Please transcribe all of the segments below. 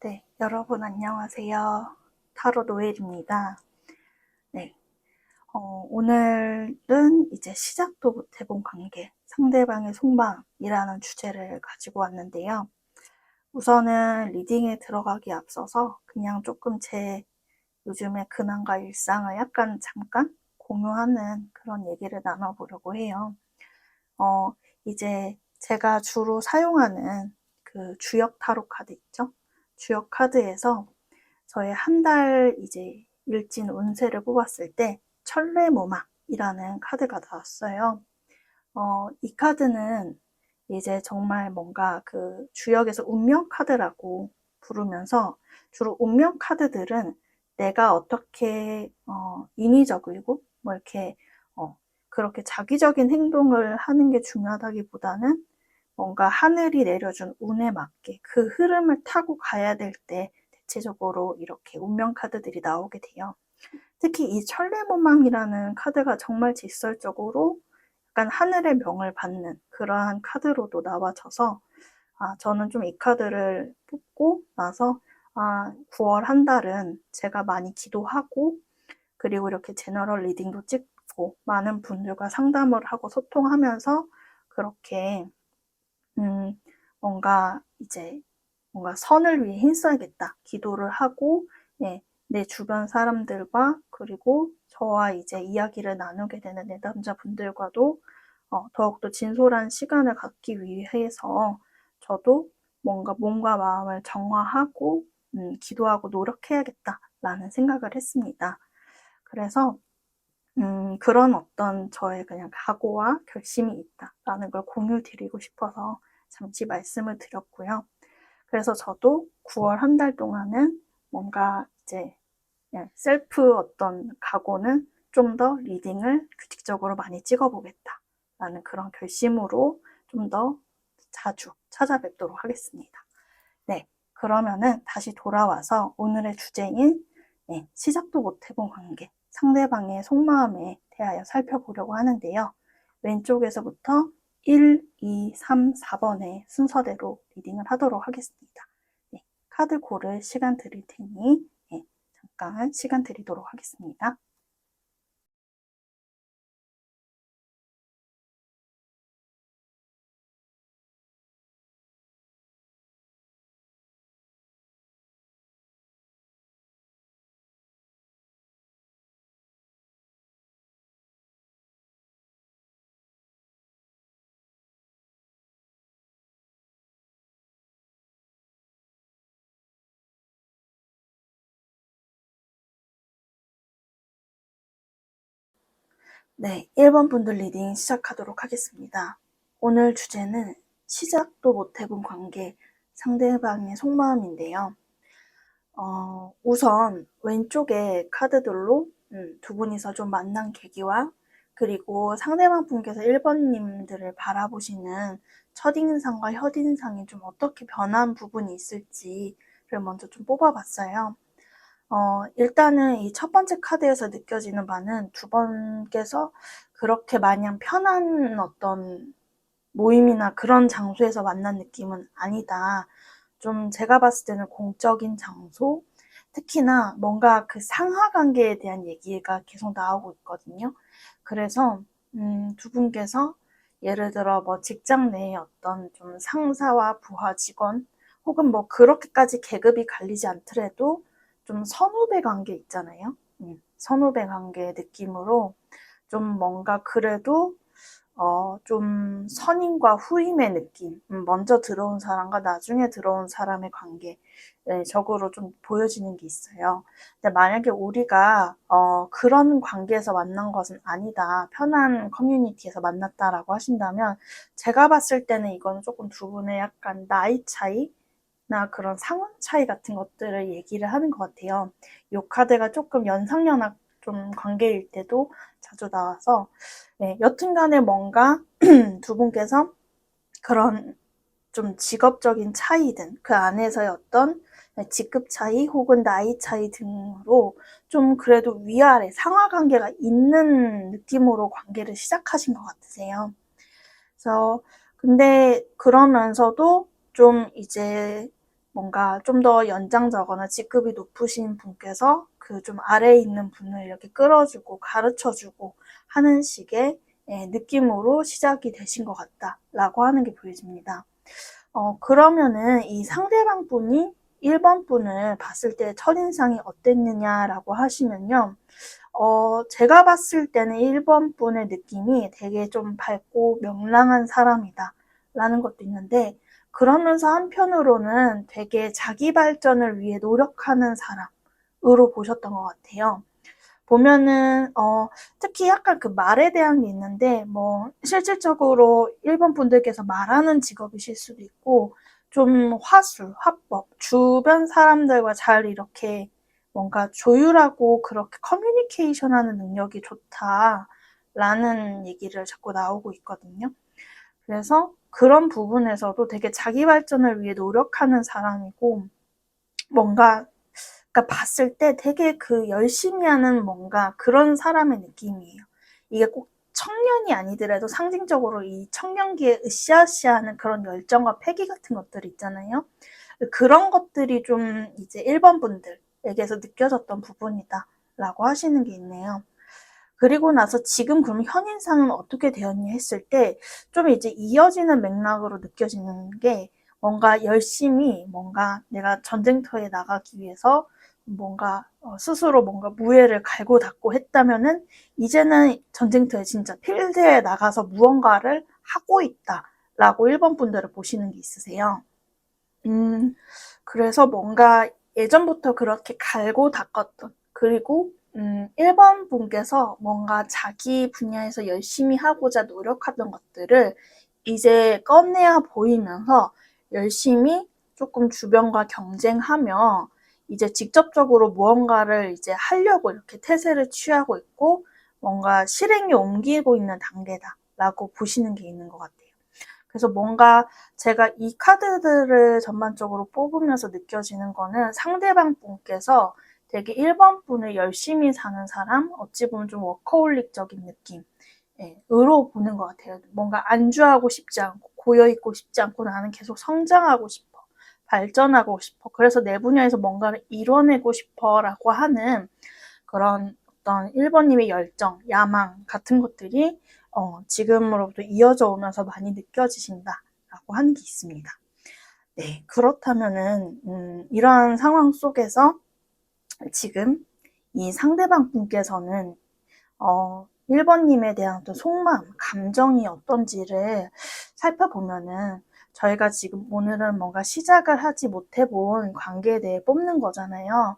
네, 여러분 안녕하세요. 타로 노엘입니다. 네, 오늘은 이제 시작도 못 해본 관계, 상대방의 속마음이라는 주제를 가지고 왔는데요. 우선은 리딩에 들어가기 앞서서 그냥 조금 제 요즘의 근황과 일상을 약간 잠깐 공유하는 그런 얘기를 나눠보려고 해요. 이제 제가 주로 사용하는 그 주역 타로 카드 있죠? 주역 카드에서 저의 한 달 이제 일진 운세를 뽑았을 때 천례무망이라는 카드가 나왔어요. 이 카드는 이제 정말 뭔가 그 주역에서 운명 카드라고 부르면서 주로 운명 카드들은 내가 어떻게 인위적이고 뭐 이렇게 그렇게 자기적인 행동을 하는 게 중요하다기보다는 뭔가 하늘이 내려준 운에 맞게 그 흐름을 타고 가야 될 때 대체적으로 이렇게 운명 카드들이 나오게 돼요. 특히 이 천례무망이라는 카드가 정말 직설적으로 약간 하늘의 명을 받는 그러한 카드로도 나와져서 저는 좀 이 카드를 뽑고 나서 9월 한 달은 제가 많이 기도하고 그리고 이렇게 제너럴 리딩도 찍고 많은 분들과 상담을 하고 소통하면서 그렇게 뭔가 이제 뭔가 선을 위해 힘써야겠다 기도를 하고 내 주변 사람들과 그리고 저와 이제 이야기를 나누게 되는 내담자분들과도 더욱더 진솔한 시간을 갖기 위해서 저도 뭔가 몸과 마음을 정화하고 기도하고 노력해야겠다라는 생각을 했습니다. 그래서 그런 어떤 저의 그냥 각오와 결심이 있다라는 걸 공유 드리고 싶어서 잠시 말씀을 드렸고요. 그래서 저도 9월 한 달 동안은 뭔가 이제 셀프 어떤 각오는 좀 더 리딩을 규칙적으로 많이 찍어보겠다라는 그런 결심으로 좀 더 자주 찾아뵙도록 하겠습니다. 네, 그러면은 다시 돌아와서 오늘의 주제인 시작도 못 해본 관계, 상대방의 속마음에 대하여 살펴보려고 하는데요. 왼쪽에서부터 1, 2, 3, 4번의 순서대로 리딩을 하도록 하겠습니다. 네, 카드 고를 시간 드릴 테니 잠깐 시간 드리도록 하겠습니다. 네, 1번 분들 리딩 시작하도록 하겠습니다. 오늘 주제는 시작도 못 해본 관계, 상대방의 속마음인데요. 우선 왼쪽의 카드들로 두 분이서 좀 만난 계기와 그리고 상대방 분께서 1번님들을 바라보시는 첫인상과 혓인상이 좀 어떻게 변한 부분이 있을지를 먼저 좀 뽑아봤어요. 일단은 이 첫 번째 카드에서 느껴지는 바는 두 분께서 그렇게 마냥 편한 어떤 모임이나 그런 장소에서 만난 느낌은 아니다. 좀 제가 봤을 때는 공적인 장소, 특히나 뭔가 그 상하 관계에 대한 얘기가 계속 나오고 있거든요. 그래서 두 분께서 예를 들어 뭐 직장 내의 어떤 좀 상사와 부하 직원 혹은 뭐 그렇게까지 계급이 갈리지 않더라도 좀 선후배 관계 있잖아요. 선후배 관계 느낌으로 좀 뭔가 그래도 좀 선임과 후임의 느낌, 먼저 들어온 사람과 나중에 들어온 사람의 관계, 적으로 좀 보여지는 게 있어요. 근데 만약에 우리가 그런 관계에서 만난 것은 아니다, 편한 커뮤니티에서 만났다라고 하신다면 제가 봤을 때는 이거는 조금 두 분의 약간 나이 차이나 그런 상황 차이 같은 것들을 얘기를 하는 것 같아요. 이 카드가 조금 연상연하 좀 관계일 때도 자주 나와서 여튼간에 뭔가 두 분께서 그런 좀 직업적인 차이든 그 안에서의 어떤 직급 차이 혹은 나이 차이 등으로 좀 그래도 위아래 상하 관계가 있는 느낌으로 관계를 시작하신 것 같으세요. 그래서 근데 그러면서도 좀 이제 뭔가 좀 더 연장자거나 직급이 높으신 분께서 그 좀 아래에 있는 분을 이렇게 끌어주고 가르쳐주고 하는 식의 느낌으로 시작이 되신 것 같다라고 하는 게 보여집니다. 그러면은 이 상대방 분이 1번 분을 봤을 때 첫인상이 어땠느냐라고 하시면요. 제가 봤을 때는 1번 분의 느낌이 되게 좀 밝고 명랑한 사람이다 라는 것도 있는데, 그러면서 한편으로는 되게 자기 발전을 위해 노력하는 사람으로 보셨던 것 같아요. 보면은 특히 약간 그 말에 대한 게 있는데, 뭐 실질적으로 1번 분들께서 말하는 직업이실 수도 있고, 좀 화술, 화법, 주변 사람들과 잘 이렇게 뭔가 조율하고 그렇게 커뮤니케이션하는 능력이 좋다라는 얘기를 자꾸 나오고 있거든요. 그래서 그런 부분에서도 되게 자기 발전을 위해 노력하는 사람이고, 뭔가 그러니까 봤을 때 되게 그 열심히 하는 뭔가 그런 사람의 느낌이에요. 이게 꼭 청년이 아니더라도 상징적으로 이 청년기에 으쌰으쌰하는 그런 열정과 패기 같은 것들 있잖아요. 그런 것들이 좀 이제 1번 분들에게서 느껴졌던 부분이다라고 하시는 게 있네요. 그리고 나서 지금 그럼 현인상은 어떻게 되었니 했을 때 좀 이제 이어지는 맥락으로 느껴지는 게, 뭔가 열심히 뭔가 내가 전쟁터에 나가기 위해서 뭔가 스스로 뭔가 무예를 갈고 닦고 했다면은 이제는 전쟁터에 진짜 필드에 나가서 무언가를 하고 있다라고 1번 분들을 보시는 게 있으세요. 그래서 뭔가 예전부터 그렇게 갈고 닦았던, 그리고 1번 분께서 뭔가 자기 분야에서 열심히 하고자 노력하던 것들을 이제 꺼내야 보이면서 열심히 조금 주변과 경쟁하며 이제 직접적으로 무언가를 이제 하려고 이렇게 태세를 취하고 있고 뭔가 실행에 옮기고 있는 단계다라고 보시는 게 있는 것 같아요. 그래서 뭔가 제가 이 카드들을 전반적으로 뽑으면서 느껴지는 거는 상대방 분께서 되게 1번 분을 열심히 사는 사람, 어찌 보면 좀 워커홀릭적인 느낌, 으로 보는 것 같아요. 뭔가 안주하고 싶지 않고 고여있고 싶지 않고 나는 계속 성장하고 싶어, 발전하고 싶어, 그래서 내 분야에서 뭔가를 이뤄내고 싶어 라고 하는 그런 어떤 1번님의 열정, 야망 같은 것들이 지금으로부터 이어져 오면서 많이 느껴지신다라고 하는 게 있습니다. 네, 그렇다면은 이러한 상황 속에서 지금 이 상대방 분께서는 1번님에 대한 어떤 속마음, 감정이 어떤지를 살펴보면은, 저희가 지금 오늘은 뭔가 시작을 하지 못해본 관계에 대해 뽑는 거잖아요.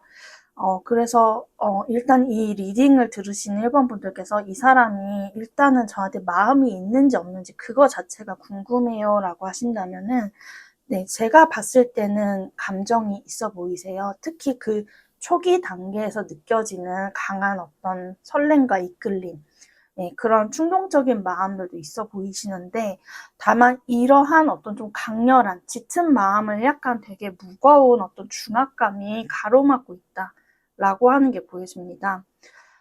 그래서 일단 이 리딩을 들으시는 1번 분들께서 이 사람이 일단은 저한테 마음이 있는지 없는지 그거 자체가 궁금해요 라고 하신다면은, 네, 제가 봤을 때는 감정이 있어 보이세요. 특히 그 초기 단계에서 느껴지는 강한 어떤 설렘과 이끌림, 네, 그런 충동적인 마음들도 있어 보이시는데, 다만 이러한 어떤 좀 강렬한 짙은 마음을 약간 되게 무거운 어떤 중압감이 가로막고 있다라고 하는 게 보여집니다.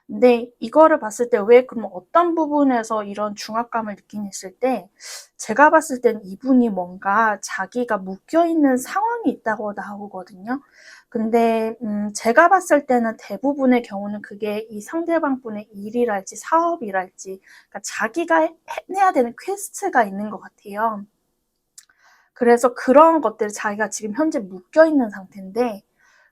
근데 이거를 봤을 때 왜 그럼 어떤 부분에서 이런 중압감을 느끼니 했을 때, 제가 봤을 땐 이분이 뭔가 자기가 묶여있는 상황이 있다고 나오거든요. 근데 제가 봤을 때는 대부분의 경우는 그게 이 상대방 분의 일이랄지 사업이랄지, 그러니까 자기가 해내야 되는 퀘스트가 있는 것 같아요. 그래서 그런 것들을 자기가 지금 현재 묶여있는 상태인데,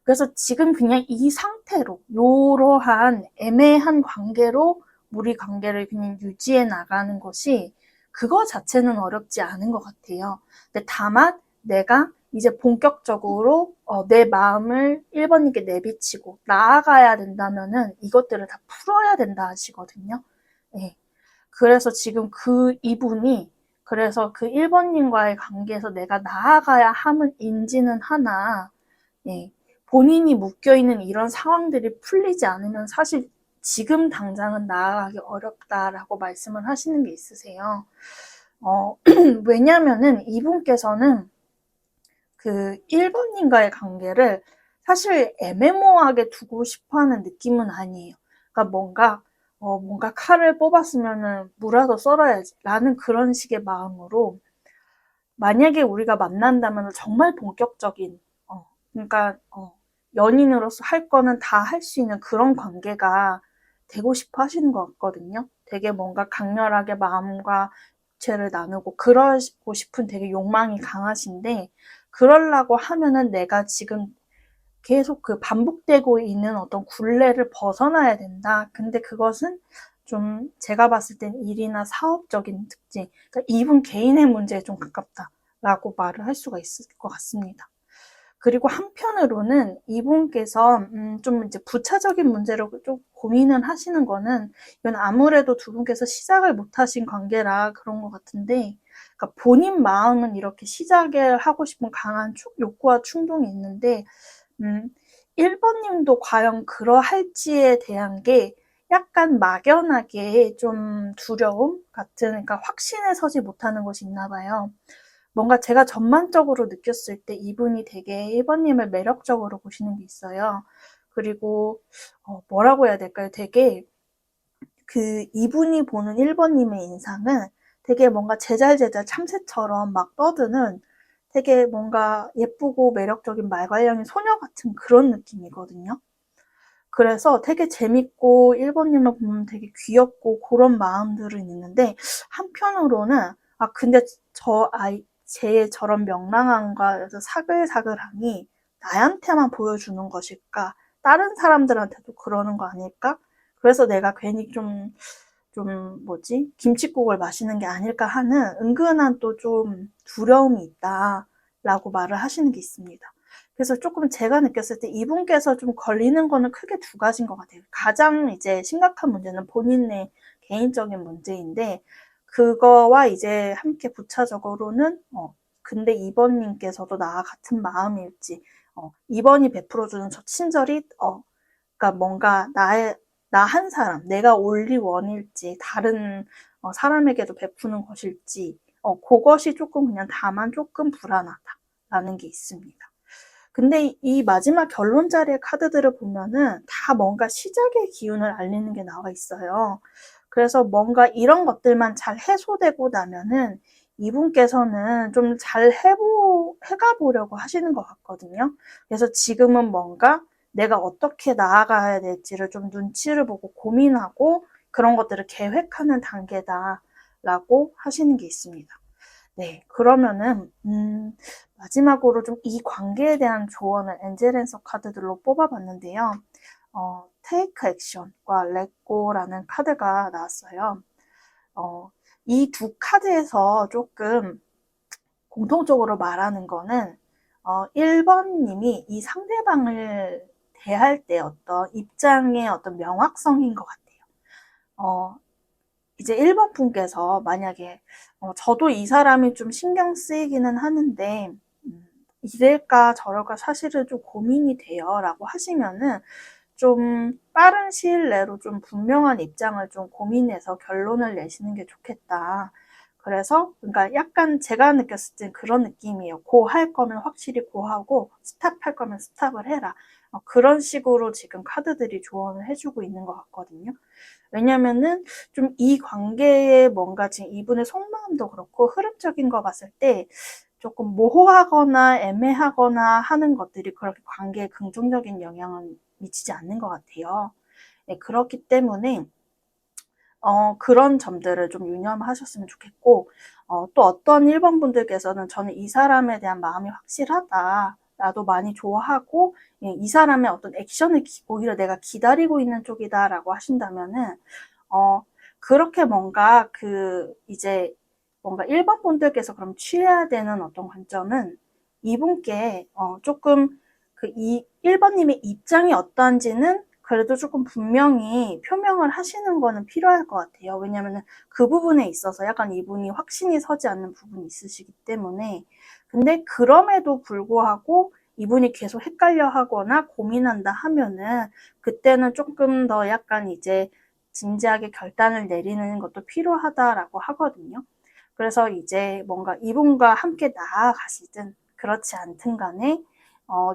그래서 지금 그냥 이 상태로 이러한 애매한 관계로 우리 관계를 그냥 유지해 나가는 것이, 그거 자체는 어렵지 않은 것 같아요. 근데 다만 내가 이제 본격적으로 내 마음을 1번님께 내비치고 나아가야 된다면은 이것들을 다 풀어야 된다 하시거든요. 네. 그래서 지금 이분이 그래서 그 1번님과의 관계에서 내가 나아가야 함은 인지는 하나, 예, 본인이 묶여있는 이런 상황들이 풀리지 않으면 사실 지금 당장은 나아가기 어렵다라고 말씀을 하시는 게 있으세요. 왜냐면은 이분께서는 그 1번님과의 관계를 사실 애매모호하게 두고 싶어 하는 느낌은 아니에요. 그러니까 뭔가 칼을 뽑았으면은 무라도 썰어야지 라는 그런 식의 마음으로, 만약에 우리가 만난다면 정말 본격적인 그러니까 연인으로서 할 거는 다 할 수 있는 그런 관계가 되고 싶어 하시는 것 같거든요. 되게 뭔가 강렬하게 마음과 죄를 나누고 그러고 싶은 되게 욕망이 강하신데, 그러려고 하면은 내가 지금 계속 그 반복되고 있는 어떤 굴레를 벗어나야 된다. 근데 그것은 좀 제가 봤을 땐 일이나 사업적인 특징, 그러니까 이분 개인의 문제에 좀 가깝다라고 말을 할 수가 있을 것 같습니다. 그리고 한편으로는 이분께서 좀 이제 부차적인 문제로 좀 고민을 하시는 거는, 이건 아무래도 두 분께서 시작을 못 하신 관계라 그런 것 같은데, 그러니까 본인 마음은 이렇게 시작을 하고 싶은 강한 욕구와 충동이 있는데, 1번님도 과연 그러할지에 대한 게 약간 막연하게 좀 두려움 같은, 그러니까 확신에 서지 못하는 것이 있나 봐요. 뭔가 제가 전반적으로 느꼈을 때 이분이 되게 1번님을 매력적으로 보시는 게 있어요. 그리고 뭐라고 해야 될까요? 되게 그 이분이 보는 1번님의 인상은 되게 뭔가 제잘제잘 참새처럼 막 떠드는, 되게 뭔가 예쁘고 매력적인 말괄량이 소녀 같은 그런 느낌이거든요. 그래서 되게 재밌고 1번님을 보면 되게 귀엽고 그런 마음들은 있는데, 한편으로는 근데 제 저런 명랑함과 사글사글함이 나한테만 보여주는 것일까? 다른 사람들한테도 그러는 거 아닐까? 그래서 내가 괜히 김칫국을 마시는 게 아닐까 하는 은근한 또 좀 두려움이 있다라고 말을 하시는 게 있습니다. 그래서 조금 제가 느꼈을 때 이분께서 좀 걸리는 거는 크게 두 가지인 것 같아요. 가장 이제 심각한 문제는 본인의 개인적인 문제인데, 그거와 이제 함께 부차적으로는 근데 2번님께서도 나와 같은 마음일지, 2번이 베풀어주는 저 친절이 그러니까 뭔가 나 한 사람, 내가 only one일지 다른 사람에게도 베푸는 것일지, 그것이 조금 그냥 다만 조금 불안하다라는 게 있습니다. 근데 이 마지막 결론 자리의 카드들을 보면은 다 뭔가 시작의 기운을 알리는 게 나와 있어요. 그래서 뭔가 이런 것들만 잘 해소되고 나면은 이분께서는 좀 잘 해가 보려고 하시는 것 같거든요. 그래서 지금은 뭔가 내가 어떻게 나아가야 될지를 좀 눈치를 보고 고민하고 그런 것들을 계획하는 단계다라고 하시는 게 있습니다. 네, 그러면은 마지막으로 좀 이 관계에 대한 조언을 엔젤앤서 카드들로 뽑아봤는데요. 테이크 액션과 렛고라는 카드가 나왔어요. 이 두 카드에서 조금 공통적으로 말하는 거는 1번님이 이 상대방을 대할 때 어떤 입장의 어떤 명확성인 것 같아요. 이제 1번 분께서 만약에 저도 이 사람이 좀 신경 쓰이기는 하는데 이럴까 저럴까 사실은 좀 고민이 돼요 라고 하시면은, 좀 빠른 시일 내로 좀 분명한 입장을 좀 고민해서 결론을 내시는 게 좋겠다. 그래서 그러니까 약간 제가 느꼈을 땐 그런 느낌이에요. 고 할 거면 확실히 고 하고 스탑할 거면 스탑을 해라. 그런 식으로 지금 카드들이 조언을 해주고 있는 것 같거든요. 왜냐면은 좀 이 관계에 뭔가 지금 이분의 속마음도 그렇고 흐름적인 거 봤을 때 조금 모호하거나 애매하거나 하는 것들이 그렇게 관계에 긍정적인 영향은 미치지 않는 것 같아요. 네, 그렇기 때문에 그런 점들을 좀 유념하셨으면 좋겠고, 또 어떤 1번 분들께서는 저는 이 사람에 대한 마음이 확실하다, 나도 많이 좋아하고 이 사람의 어떤 액션을 오히려 내가 기다리고 있는 쪽이다 라고 하신다면은 그렇게 뭔가 이제 뭔가 1번 분들께서 그럼 취해야 되는 어떤 관점은, 이분께 조금 1번님의 입장이 어떠한지는 그래도 조금 분명히 표명을 하시는 거는 필요할 것 같아요. 왜냐면은 그 부분에 있어서 약간 이분이 확신이 서지 않는 부분이 있으시기 때문에. 근데 그럼에도 불구하고 이분이 계속 헷갈려 하거나 고민한다 하면은 그때는 조금 더 약간 이제 진지하게 결단을 내리는 것도 필요하다라고 하거든요. 그래서 이제 뭔가 이분과 함께 나아가시든 그렇지 않든 간에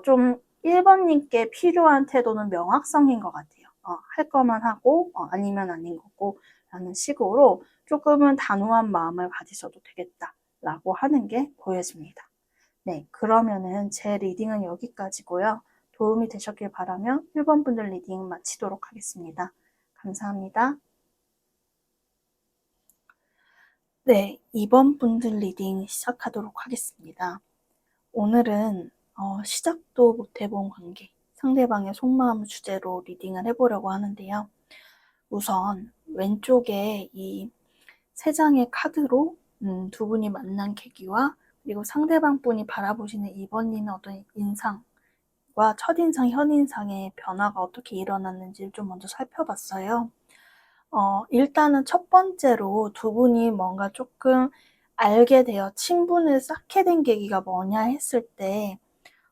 좀 1번님께 필요한 태도는 명확성인 것 같아요. 할 거만 하고 아니면 아닌 거고 라는 식으로 조금은 단호한 마음을 가지셔도 되겠다라고 하는 게 보여집니다. 네, 그러면은 제 리딩은 여기까지고요. 도움이 되셨길 바라며 1번 분들 리딩 마치도록 하겠습니다. 감사합니다. 네, 2번 분들 리딩 시작하도록 하겠습니다. 오늘은 시작도 못 해본 관계, 상대방의 속마음 주제로 리딩을 해보려고 하는데요. 우선 왼쪽에 이 세 장의 카드로 두 분이 만난 계기와 그리고 상대방 분이 바라보시는 2번님의 어떤 인상과 첫인상, 현인상의 변화가 어떻게 일어났는지를 좀 먼저 살펴봤어요. 일단은 첫 번째로 두 분이 뭔가 조금 알게 되어 친분을 쌓게 된 계기가 뭐냐 했을 때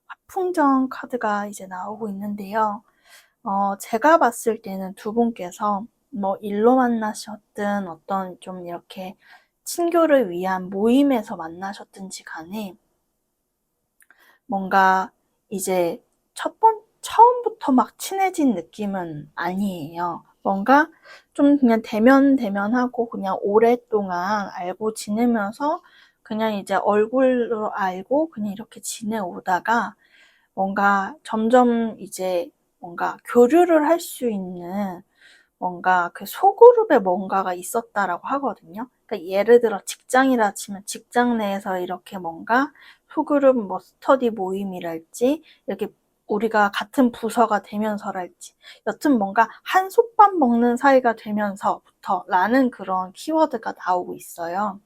화풍정 카드가 이제 나오고 있는데요. 제가 봤을 때는 두 분께서 뭐 일로 만나셨든 어떤 좀 이렇게 친교를 위한 모임에서 만나셨든지 간에 뭔가 이제 처음부터 막 친해진 느낌은 아니에요. 뭔가 좀 그냥 대면하고 그냥 오랫동안 알고 지내면서 그냥 이제 얼굴로 알고 그냥 이렇게 지내오다가 뭔가 점점 이제 뭔가 교류를 할 수 있는 뭔가 그 소그룹에 뭔가가 있었다라고 하거든요. 그러니까 예를 들어 직장이라 치면 직장 내에서 이렇게 뭔가 소그룹 뭐 스터디 모임이랄지 이렇게 우리가 같은 부서가 되면서랄지 여튼 뭔가 한솥밥 먹는 사이가 되면서부터라는 그런 키워드가 나오고 있어요.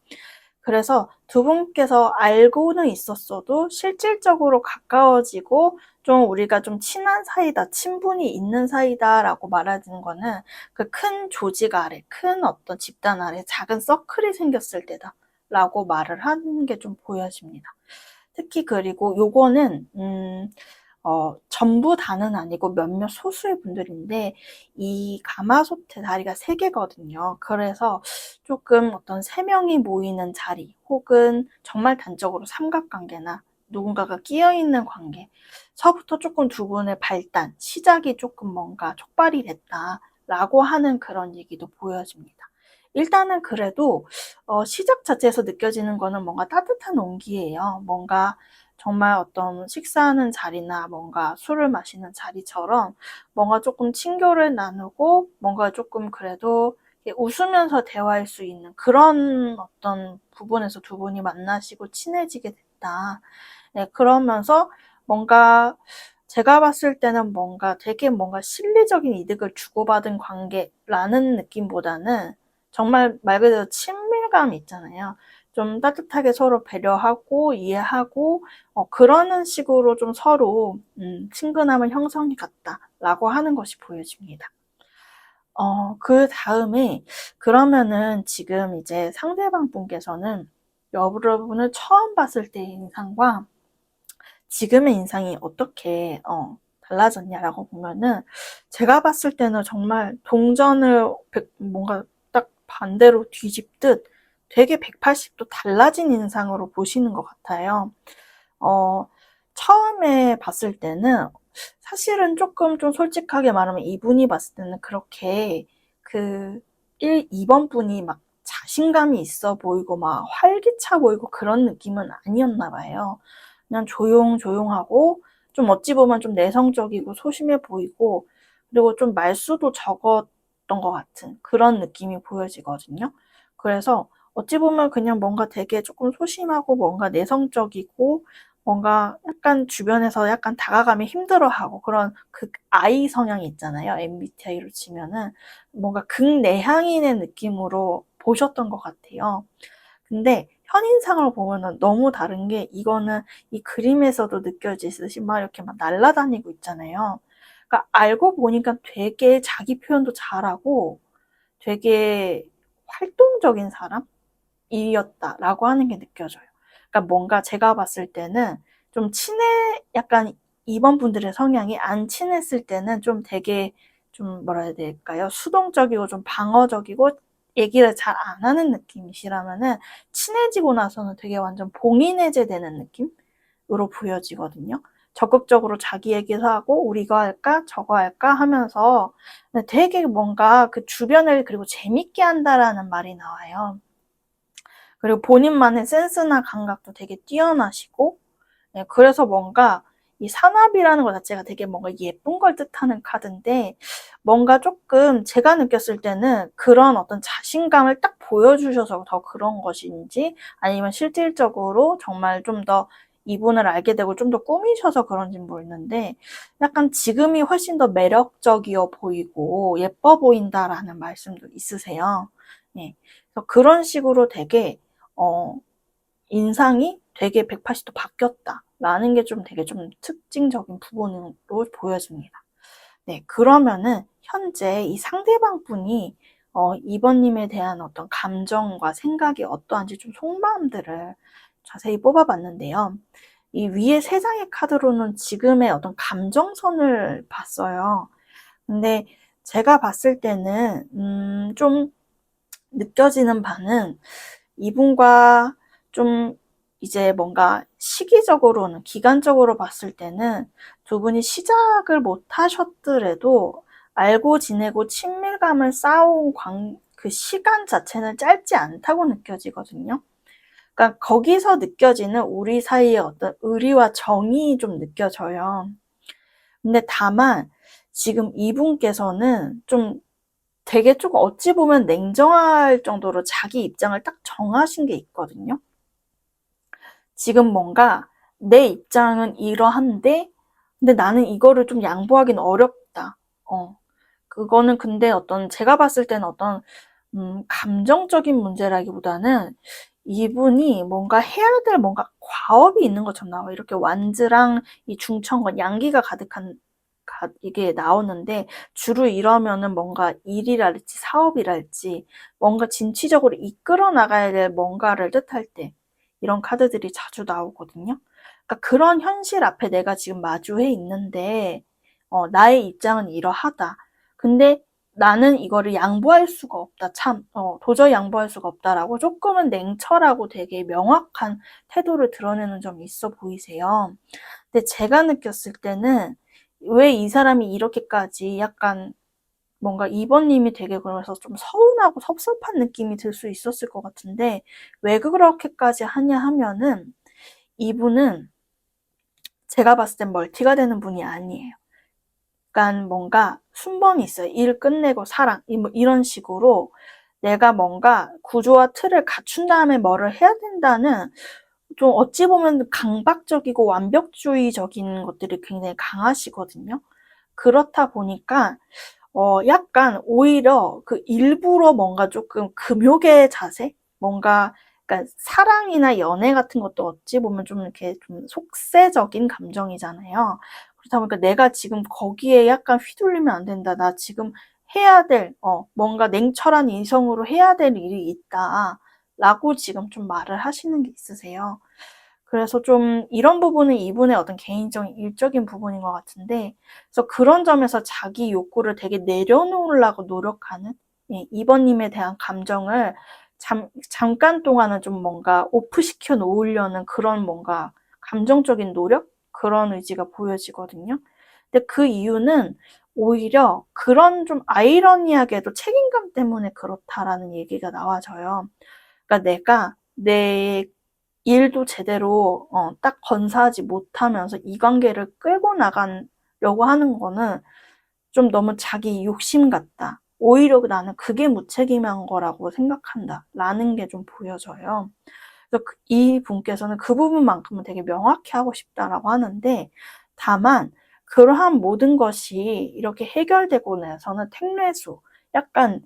그래서 두 분께서 알고는 있었어도 실질적으로 가까워지고 좀 우리가 좀 친한 사이다, 친분이 있는 사이다라고 말하는 거는 그 큰 조직 아래, 큰 어떤 집단 아래 작은 서클이 생겼을 때다라고 말을 하는 게 좀 보여집니다. 특히 그리고 요거는 전부 다는 아니고 몇몇 소수의 분들인데 이 가마솥의 다리가 3개거든요. 그래서 조금 어떤 3명이 모이는 자리 혹은 정말 단적으로 삼각관계나 누군가가 끼어있는 관계서부터 조금 두 분의 발단, 시작이 조금 뭔가 촉발이 됐다라고 하는 그런 얘기도 보여집니다. 일단은 그래도 시작 자체에서 느껴지는 거는 뭔가 따뜻한 온기예요. 뭔가 정말 어떤 식사하는 자리나 뭔가 술을 마시는 자리처럼 뭔가 조금 친교를 나누고 뭔가 조금 그래도 웃으면서 대화할 수 있는 그런 어떤 부분에서 두 분이 만나시고 친해지게 됐다. 네, 그러면서 뭔가 제가 봤을 때는 뭔가 되게 뭔가 실리적인 이득을 주고받은 관계라는 느낌보다는 정말 말 그대로 친밀감이 있잖아요. 좀 따뜻하게 서로 배려하고 이해하고 그러는 식으로 좀 서로 친근함을 형성해 갔다라고 하는 것이 보여집니다. 그 다음에 그러면은 지금 이제 상대방 분께서는 여러분을 처음 봤을 때의 인상과 지금의 인상이 어떻게 달라졌냐라고 보면은 제가 봤을 때는 정말 동전을 뭔가 딱 반대로 뒤집듯 되게 180도 달라진 인상으로 보시는 것 같아요. 처음에 봤을 때는 사실은 조금 좀 솔직하게 말하면 이분이 봤을 때는 그렇게 그 2번 분이 막 자신감이 있어 보이고 막 활기차 보이고 그런 느낌은 아니었나 봐요. 그냥 조용조용하고 좀 어찌 보면 좀 내성적이고 소심해 보이고 그리고 좀 말수도 적었던 것 같은 그런 느낌이 보여지거든요. 그래서 어찌 보면 그냥 뭔가 되게 조금 소심하고 뭔가 내성적이고 뭔가 약간 주변에서 약간 다가가면 힘들어하고 그런 아이 성향이 있잖아요. MBTI로 치면은 뭔가 극내향인의 느낌으로 보셨던 것 같아요. 근데 현인상을 보면은 너무 다른 게 이거는 이 그림에서도 느껴지듯이 막 이렇게 막 날아다니고 있잖아요. 그러니까 알고 보니까 되게 자기 표현도 잘하고 되게 활동적인 사람이었다라고 하는 게 느껴져요. 그러니까 뭔가 제가 봤을 때는 좀 약간 2번 분들의 성향이 안 친했을 때는 좀 되게 좀 뭐라 해야 될까요? 수동적이고 좀 방어적이고 얘기를 잘 안 하는 느낌이시라면은 친해지고 나서는 되게 완전 봉인해제되는 느낌으로 보여지거든요. 적극적으로 자기 얘기도 하고 우리 이거 할까 저거 할까 하면서 되게 뭔가 그 주변을 그리고 재밌게 한다라는 말이 나와요. 그리고 본인만의 센스나 감각도 되게 뛰어나시고 네, 그래서 뭔가 이 산업이라는 것 자체가 되게 뭔가 예쁜 걸 뜻하는 카드인데 뭔가 조금 제가 느꼈을 때는 그런 어떤 자신감을 딱 보여주셔서 더 그런 것인지 아니면 실질적으로 정말 좀 더 이분을 알게 되고 좀 더 꾸미셔서 그런지는 모르겠는데 약간 지금이 훨씬 더 매력적이어 보이고 예뻐 보인다라는 말씀도 있으세요. 네, 그래서 그런 식으로 되게 인상이 되게 180도 바뀌었다라는 게 좀 되게 좀 특징적인 부분으로 보여집니다. 네, 그러면은 현재 이 상대방 분이 이번님에 대한 어떤 감정과 생각이 어떠한지 좀 속마음들을 자세히 뽑아봤는데요. 이 위에 세 장의 카드로는 지금의 어떤 감정선을 봤어요. 근데 제가 봤을 때는 좀 느껴지는 바는 이분과 좀 이제 뭔가 시기적으로는 기간적으로 봤을 때는 두 분이 시작을 못 하셨더라도 알고 지내고 친밀감을 쌓아온 그 시간 자체는 짧지 않다고 느껴지거든요. 그러니까 거기서 느껴지는 우리 사이의 어떤 의리와 정이 좀 느껴져요. 근데 다만 지금 이분께서는 좀 되게 조금 어찌 보면 냉정할 정도로 자기 입장을 딱 정하신 게 있거든요. 지금 뭔가 내 입장은 이러한데 근데 나는 이거를 좀 양보하기는 어렵다. 그거는 근데 어떤 제가 봤을 때는 어떤 감정적인 문제라기보다는 이분이 뭔가 해야 될 뭔가 과업이 있는 것처럼 나와요. 이렇게 완즈랑 이 중천건 양기가 가득한 이게 나오는데 주로 이러면은 뭔가 일이랄지 사업이랄지 뭔가 진취적으로 이끌어 나가야 될 뭔가를 뜻할 때 이런 카드들이 자주 나오거든요. 그러니까 그런 현실 앞에 내가 지금 마주해 있는데 나의 입장은 이러하다. 근데 나는 이거를 양보할 수가 없다. 참, 도저히 양보할 수가 없다라고 조금은 냉철하고 되게 명확한 태도를 드러내는 점이 있어 보이세요. 근데 제가 느꼈을 때는 왜 이 사람이 이렇게까지 약간 뭔가 이번님이 되게 그래서 좀 서운하고 섭섭한 느낌이 들 수 있었을 것 같은데 왜 그렇게까지 하냐 하면은 이분은 제가 봤을 땐 멀티가 되는 분이 아니에요. 그러니까 뭔가 순번이 있어요. 일 끝내고 사랑 뭐 이런 식으로 내가 뭔가 구조와 틀을 갖춘 다음에 뭐를 해야 된다는 좀 어찌 보면 강박적이고 완벽주의적인 것들이 굉장히 강하시거든요. 그렇다 보니까 약간 오히려 그 일부러 뭔가 조금 금욕의 자세? 뭔가 그러니까 사랑이나 연애 같은 것도 어찌 보면 좀 이렇게 좀 속세적인 감정이잖아요. 그렇다 보니까 내가 지금 거기에 약간 휘둘리면 안 된다. 나 지금 해야 될 뭔가 냉철한 인성으로 해야 될 일이 있다. 라고 지금 좀 말을 하시는 게 있으세요. 그래서 좀 이런 부분은 이분의 어떤 개인적인 일적인 부분인 것 같은데 그래서 그런 점에서 자기 욕구를 되게 내려놓으려고 노력하는 이번님에 대한 감정을 잠깐 동안은 좀 뭔가 오프시켜 놓으려는 그런 뭔가 감정적인 노력? 그런 의지가 보여지거든요. 근데 그 이유는 오히려 그런 좀 아이러니하게도 책임감 때문에 그렇다라는 얘기가 나와져요. 그러니까 내가 내 일도 제대로 딱 건사하지 못하면서 이 관계를 끌고 나가려고 하는 거는 좀 너무 자기 욕심 같다. 오히려 나는 그게 무책임한 거라고 생각한다. 라는 게 좀 보여져요. 그래서 이 분께서는 그 부분만큼은 되게 명확히 하고 싶다라고 하는데 다만 그러한 모든 것이 이렇게 해결되고 나서는 택례수 약간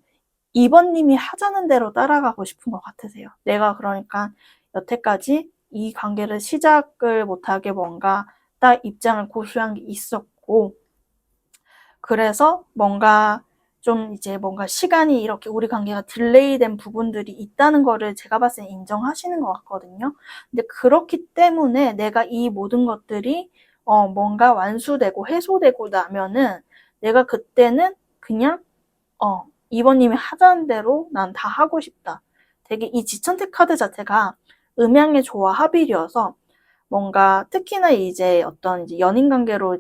이번님이 하자는 대로 따라가고 싶은 것 같으세요. 내가 그러니까 여태까지 이 관계를 시작을 못하게 뭔가 딱 입장을 고수한 게 있었고 그래서 뭔가 좀 이제 뭔가 시간이 이렇게 우리 관계가 딜레이된 부분들이 있다는 거를 제가 봤을 때 인정하시는 것 같거든요. 근데 그렇기 때문에 내가 이 모든 것들이 뭔가 완수되고 해소되고 나면은 내가 그때는 그냥 이번님이 하자는 대로 난 다 하고 싶다. 되게 이 지천택 카드 자체가 음양의 조화 합일이어서 뭔가 특히나 이제 어떤 이제 연인 관계로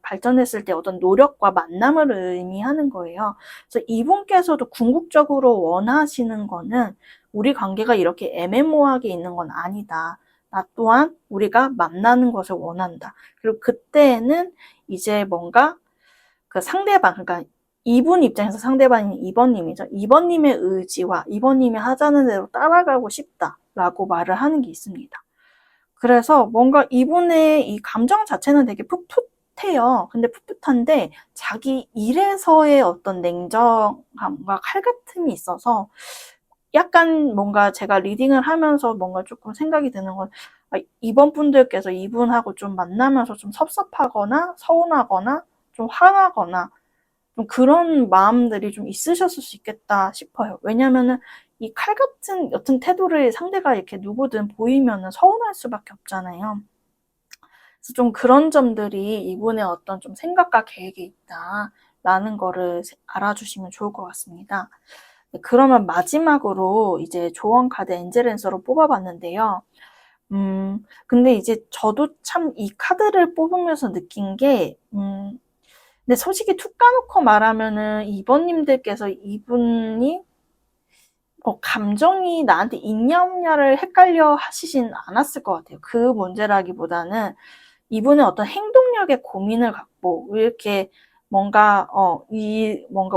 발전했을 때 어떤 노력과 만남을 의미하는 거예요. 그래서 이분께서도 궁극적으로 원하시는 거는 우리 관계가 이렇게 애매모호하게 있는 건 아니다. 나 또한 우리가 만나는 것을 원한다. 그리고 그때는 이제 뭔가 그 상대방, 그러니까 이분 입장에서 상대방이 2번님이죠. 2번님의 의지와 2번님이 하자는 대로 따라가고 싶다라고 말을 하는 게 있습니다. 그래서 뭔가 이분의 이 감정 자체는 되게 풋풋해요. 근데 풋풋한데 자기 일에서의 어떤 냉정함과 칼같음이 있어서 약간 뭔가 제가 리딩을 하면서 뭔가 조금 생각이 드는 건 이번 분들께서 이분하고 좀 만나면서 좀 섭섭하거나 서운하거나 좀 화나거나 좀 그런 마음들이 좀 있으셨을 수 있겠다 싶어요. 왜냐면은 이 칼 같은 여튼 태도를 상대가 이렇게 누구든 보이면은 서운할 수밖에 없잖아요. 그래서 좀 그런 점들이 이분의 어떤 좀 생각과 계획이 있다라는 거를 알아주시면 좋을 것 같습니다. 네, 그러면 마지막으로 이제 조언 카드 엔젤앤서로 뽑아봤는데요. 근데 이제 저도 참 이 카드를 뽑으면서 느낀 게, 근데 솔직히 툭 까놓고 말하면은 이번님들께서 이분이 감정이 나한테 있냐 없냐를 헷갈려 하시진 않았을 것 같아요. 그 문제라기보다는 이분의 어떤 행동력에 고민을 갖고 왜 이렇게 뭔가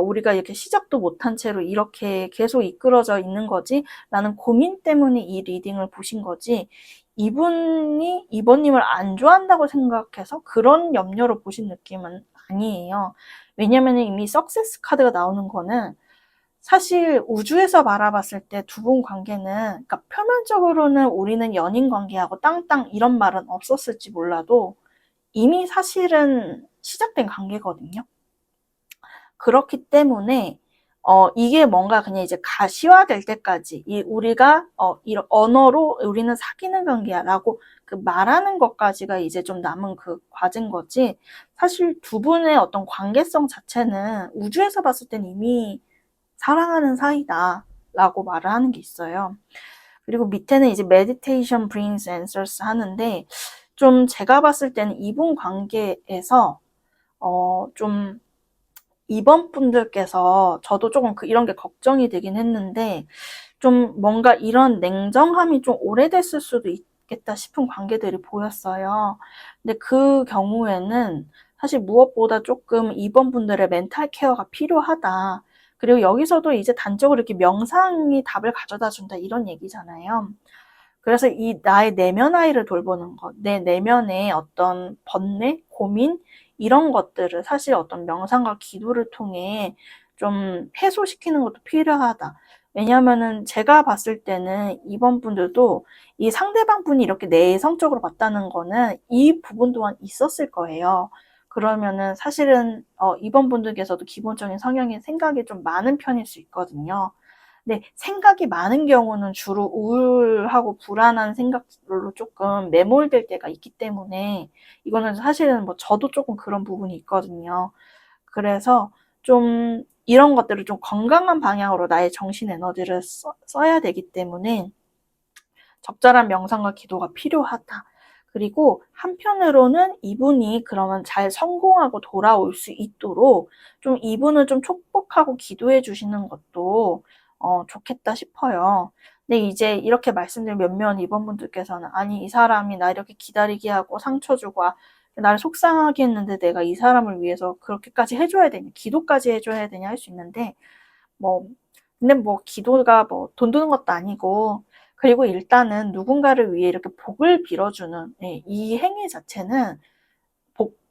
우리가 이렇게 시작도 못한 채로 이렇게 계속 이끌어져 있는 거지? 라는 고민 때문에 이 리딩을 보신 거지. 이분이 이번님을 안 좋아한다고 생각해서 그런 염려로 보신 느낌은 아니에요. 왜냐면 이미 석세스 카드가 나오는 거는 사실 우주에서 바라봤을 때 두 분 관계는, 그러니까 표면적으로는 우리는 연인 관계하고 땅땅 이런 말은 없었을지 몰라도 이미 사실은 시작된 관계거든요. 그렇기 때문에 이게 뭔가 그냥 이제 가시화될 때까지 우리가 이런 언어로 우리는 사귀는 관계야라고 그 말하는 것까지가 이제 좀 남은 그 과제인 거지. 사실 두 분의 어떤 관계성 자체는 우주에서 봤을 땐 이미 사랑하는 사이다라고 말을 하는 게 있어요. 그리고 밑에는 이제 meditation brings answers 하는데 좀 제가 봤을 때는 이분 관계에서 좀 이번 분들께서 저도 조금 이런 게 걱정이 되긴 했는데 좀 뭔가 이런 냉정함이 좀 오래됐을 수도 있겠다 싶은 관계들이 보였어요. 근데 그 경우에는 사실 무엇보다 조금 이번 분들의 멘탈 케어가 필요하다. 그리고 여기서도 이제 단적으로 이렇게 명상이 답을 가져다 준다 이런 얘기잖아요. 그래서 이 나의 내면 아이를 돌보는 것, 내 내면의 어떤 번뇌, 고민 이런 것들을 사실 어떤 명상과 기도를 통해 좀 해소시키는 것도 필요하다. 왜냐하면은 제가 봤을 때는 이번 분들도 이 상대방 분이 이렇게 내성적으로 봤다는 거는 이 부분 또한 있었을 거예요. 그러면은 사실은 이번 분들께서도 기본적인 성향이 생각이 좀 많은 편일 수 있거든요. 근데 생각이 많은 경우는 주로 우울하고 불안한 생각들로 조금 매몰될 때가 있기 때문에 이거는 사실은 뭐 저도 조금 그런 부분이 있거든요. 그래서 좀 이런 것들을 좀 건강한 방향으로 나의 정신 에너지를 써야 되기 때문에 적절한 명상과 기도가 필요하다. 그리고 한편으로는 이분이 그러면 잘 성공하고 돌아올 수 있도록 좀 이분을 좀 축복하고 기도해 주시는 것도 좋겠다 싶어요. 근데 이제 이렇게 말씀드린 몇몇 이번 분들께서는 아니 이 사람이 나 이렇게 기다리게 하고 상처 주고 나를 속상하게 했는데 내가 이 사람을 위해서 그렇게까지 해줘야 되냐 기도까지 해줘야 되냐 할 수 있는데 뭐 근데 뭐 기도가 뭐 돈 드는 것도 아니고 그리고 일단은 누군가를 위해 이렇게 복을 빌어주는 이 행위 자체는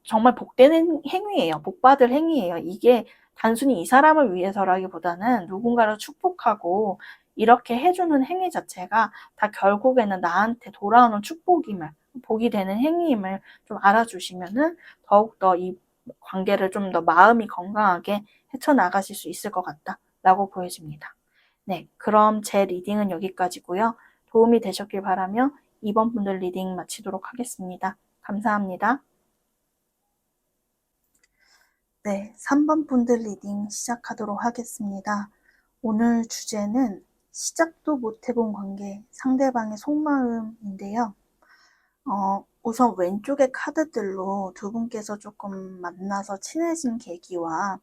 정말 복되는 행위예요. 복받을 행위예요. 이게 단순히 이 사람을 위해서라기보다는 누군가를 축복하고 이렇게 해주는 행위 자체가 다 결국에는 나한테 돌아오는 축복임을, 복이 되는 행위임을 좀 알아주시면은 더욱더 이 관계를 좀 더 마음이 건강하게 헤쳐나가실 수 있을 것 같다라고 보여집니다. 네, 그럼 제 리딩은 여기까지고요. 도움이 되셨길 바라며 이번 분들 리딩 마치도록 하겠습니다. 감사합니다. 네, 3번 분들 리딩 시작하도록 하겠습니다. 오늘 주제는 시작도 못 해본 관계, 상대방의 속마음인데요. 우선 왼쪽의 카드들로 두 분께서 조금 만나서 친해진 계기와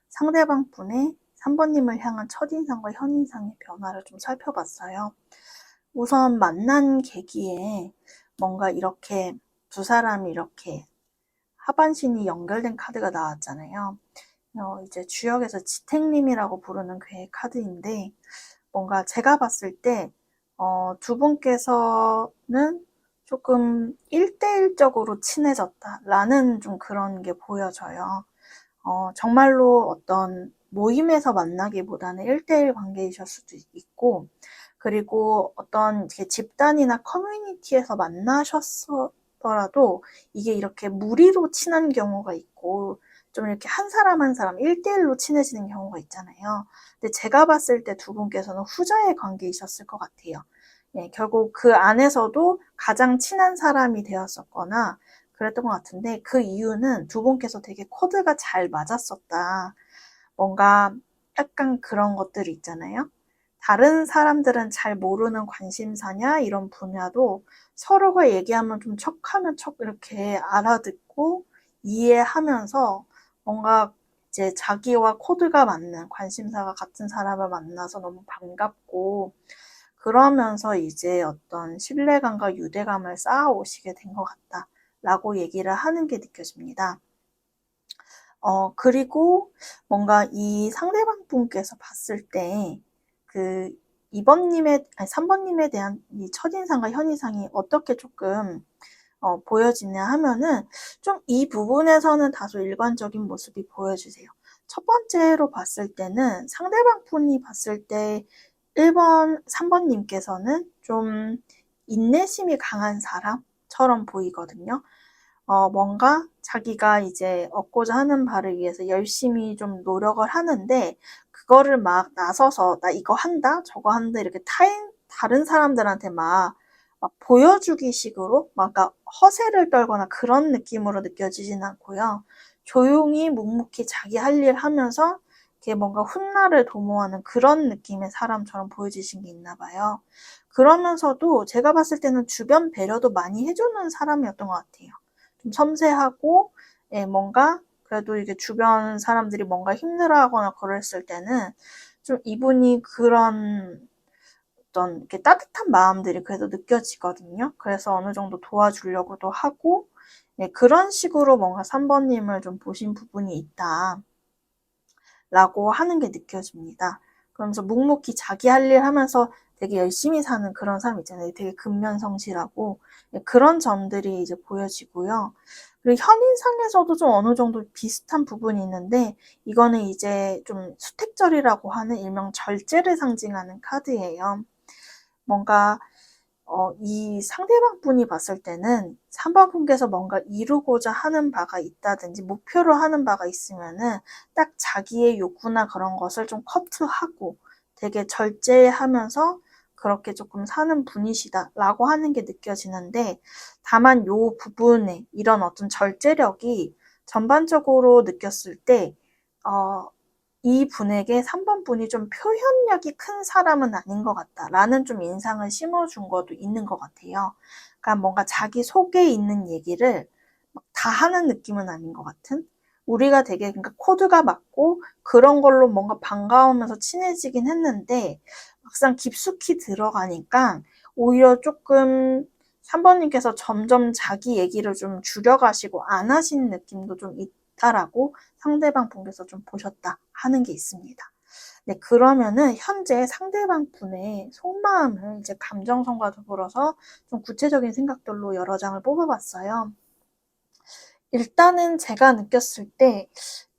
상대방 분의 3번님을 향한 첫인상과 현인상의 변화를 좀 살펴봤어요. 우선 만난 계기에 뭔가 이렇게 두 사람이 이렇게 하반신이 연결된 카드가 나왔잖아요. 이제 주역에서 지택님이라고 부르는 그의 카드인데, 뭔가 제가 봤을 때, 두 분께서는 조금 1대1적으로 친해졌다라는 좀 그런 게 보여져요. 정말로 어떤 모임에서 만나기보다는 1대1 관계이실 수도 있고, 그리고 어떤 집단이나 커뮤니티에서 만나셨더라도 이게 이렇게 무리로 친한 경우가 있고, 좀 이렇게 한 사람 한 사람 1대1로 친해지는 경우가 있잖아요. 근데 제가 봤을 때 두 분께서는 후자의 관계이셨을 것 같아요. 예, 결국 그 안에서도 가장 친한 사람이 되었었거나 그랬던 것 같은데, 그 이유는 두 분께서 되게 코드가 잘 맞았었다. 뭔가 약간 그런 것들이 있잖아요. 다른 사람들은 잘 모르는 관심사냐 이런 분야도 서로가 얘기하면 좀 척하면 척 이렇게 알아듣고 이해하면서 뭔가 이제 자기와 코드가 맞는 관심사가 같은 사람을 만나서 너무 반갑고, 그러면서 이제 어떤 신뢰감과 유대감을 쌓아오시게 된 것 같다라고 얘기를 하는 게 느껴집니다. 그리고 뭔가 이 상대방 분께서 봤을 때, 그 2번님의, 아니 3번님에 대한 이 첫인상과 현인상이 어떻게 조금, 보여지냐 하면은, 좀 이 부분에서는 다소 일관적인 모습이 보여지세요. 첫 번째로 봤을 때는 상대방 분이 봤을 때 1번, 3번님께서는 좀 인내심이 강한 사람처럼 보이거든요. 뭔가 자기가 이제 얻고자 하는 바를 위해서 열심히 좀 노력을 하는데, 그거를 막 나서서 나 이거 한다, 저거 한다, 이렇게 다른 사람들한테 막 보여주기 식으로, 막 허세를 떨거나 그런 느낌으로 느껴지진 않고요. 조용히 묵묵히 자기 할 일 하면서, 이렇게 뭔가 훗날을 도모하는 그런 느낌의 사람처럼 보여지신 게 있나 봐요. 그러면서도 제가 봤을 때는 주변 배려도 많이 해주는 사람이었던 것 같아요. 좀 섬세하고, 예, 뭔가 그래도 이게 주변 사람들이 뭔가 힘들어하거나 그랬을 때는 좀 이분이 그런 어떤 이렇게 따뜻한 마음들이 그래도 느껴지거든요. 그래서 어느 정도 도와주려고도 하고, 예, 그런 식으로 뭔가 3번님을 좀 보신 부분이 있다 라고 하는 게 느껴집니다. 그러면서 묵묵히 자기 할 일 하면서 되게 열심히 사는 그런 사람 있잖아요. 되게 근면성실하고, 예, 그런 점들이 이제 보여지고요. 그리고 현인상에서도 좀 어느 정도 비슷한 부분이 있는데, 이거는 이제 좀 수택절이라고 하는 일명 절제를 상징하는 카드예요. 뭔가 이 상대방 분이 봤을 때는 3번 분께서 뭔가 이루고자 하는 바가 있다든지 목표로 하는 바가 있으면은 딱 자기의 욕구나 그런 것을 좀 커트하고 되게 절제하면서 그렇게 조금 사는 분이시다라고 하는 게 느껴지는데, 다만 요 부분에 이런 어떤 절제력이 전반적으로 느꼈을 때, 이 분에게 3번 분이 좀 표현력이 큰 사람은 아닌 것 같다라는 좀 인상을 심어준 것도 있는 것 같아요. 그러니까 뭔가 자기 속에 있는 얘기를 다 하는 느낌은 아닌 것 같은? 우리가 되게 그러니까 코드가 맞고 그런 걸로 뭔가 반가우면서 친해지긴 했는데, 막상 깊숙이 들어가니까 오히려 조금 3번님께서 점점 자기 얘기를 좀 줄여가시고 안 하신 느낌도 좀 있다라고 상대방 분께서 좀 보셨다 하는 게 있습니다. 네, 그러면은 현재 상대방 분의 속마음을 이제 감정선과 더불어서 좀 구체적인 생각들로 여러 장을 뽑아봤어요. 일단은 제가 느꼈을 때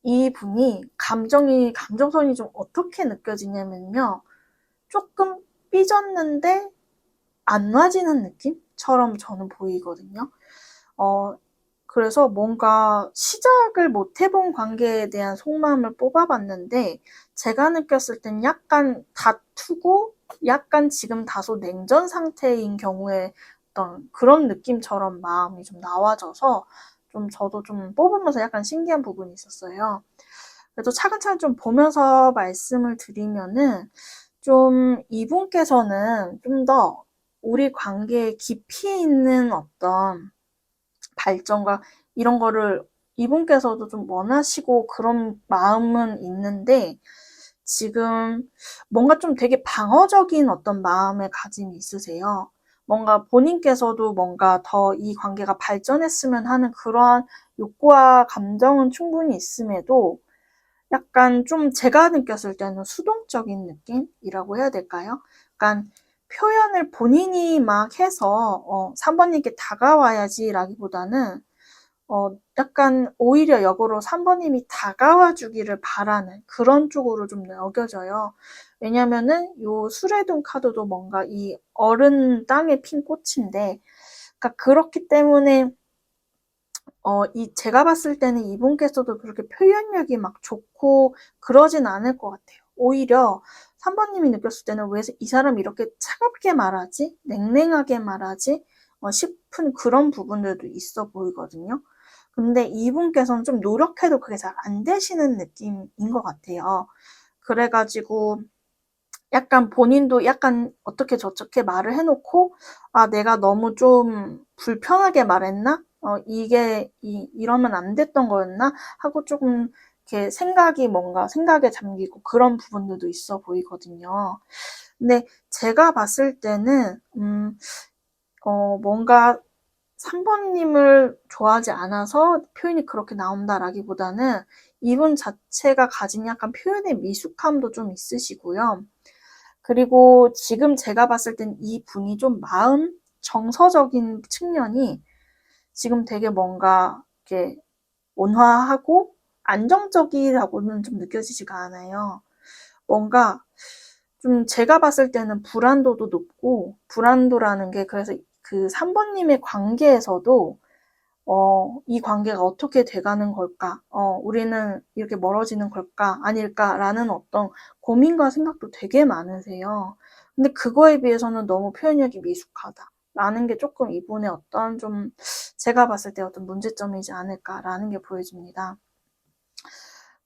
이분이 감정선이 좀 어떻게 느껴지냐면요. 조금 삐졌는데 안 놔지는 느낌처럼 저는 보이거든요. 그래서 뭔가 시작을 못 해본 관계에 대한 속마음을 뽑아봤는데, 제가 느꼈을 땐 약간 다투고 약간 지금 다소 냉전 상태인 경우에 어떤 그런 느낌처럼 마음이 좀 나와져서 좀 저도 좀 뽑으면서 약간 신기한 부분이 있었어요. 그래도 차근차근 좀 보면서 말씀을 드리면은, 좀 이분께서는 좀 더 우리 관계에 깊이 있는 어떤 발전과 이런 거를 이분께서도 좀 원하시고 그런 마음은 있는데, 지금 뭔가 좀 되게 방어적인 어떤 마음의 가짐이 있으세요. 뭔가 본인께서도 뭔가 더 이 관계가 발전했으면 하는 그러한 욕구와 감정은 충분히 있음에도 약간 좀 제가 느꼈을 때는 수동적인 느낌이라고 해야 될까요? 약간 표현을 본인이 막 해서 3번님께 다가와야지라기보다는 약간 오히려 역으로 3번님이 다가와 주기를 바라는 그런 쪽으로 좀 여겨져요. 왜냐면은 요 수레동 카드도 뭔가 이 어른 땅에 핀 꽃인데, 그러니까 그렇기 때문에 제가 봤을 때는 이분께서도 그렇게 표현력이 막 좋고 그러진 않을 것 같아요. 오히려 3번님이 느꼈을 때는 왜 이 사람이 이렇게 차갑게 말하지? 냉랭하게 말하지? 싶은 그런 부분들도 있어 보이거든요. 근데 이분께서는 좀 노력해도 그게 잘 안 되시는 느낌인 것 같아요. 그래가지고 약간 본인도 약간 어떻게 저렇게 말을 해놓고, 아, 내가 너무 좀 불편하게 말했나? 이러면 안 됐던 거였나? 하고 조금 이렇게 생각에 잠기고 그런 부분들도 있어 보이거든요. 근데 제가 봤을 때는, 뭔가 3번님을 좋아하지 않아서 표현이 그렇게 나온다라기보다는 이분 자체가 가진 약간 표현의 미숙함도 좀 있으시고요. 그리고 지금 제가 봤을 땐 이 분이 좀 정서적인 측면이 지금 되게 뭔가 이렇게 온화하고 안정적이라고는 좀 느껴지지가 않아요. 뭔가 좀 제가 봤을 때는 불안도도 높고, 불안도라는 게 그래서 그 3번님의 관계에서도 이 관계가 어떻게 돼가는 걸까? 우리는 이렇게 멀어지는 걸까? 아닐까라는 어떤 고민과 생각도 되게 많으세요. 근데 그거에 비해서는 너무 표현력이 미숙하다. 라는 게 조금 이분의 어떤 좀 제가 봤을 때 어떤 문제점이지 않을까라는 게 보여집니다.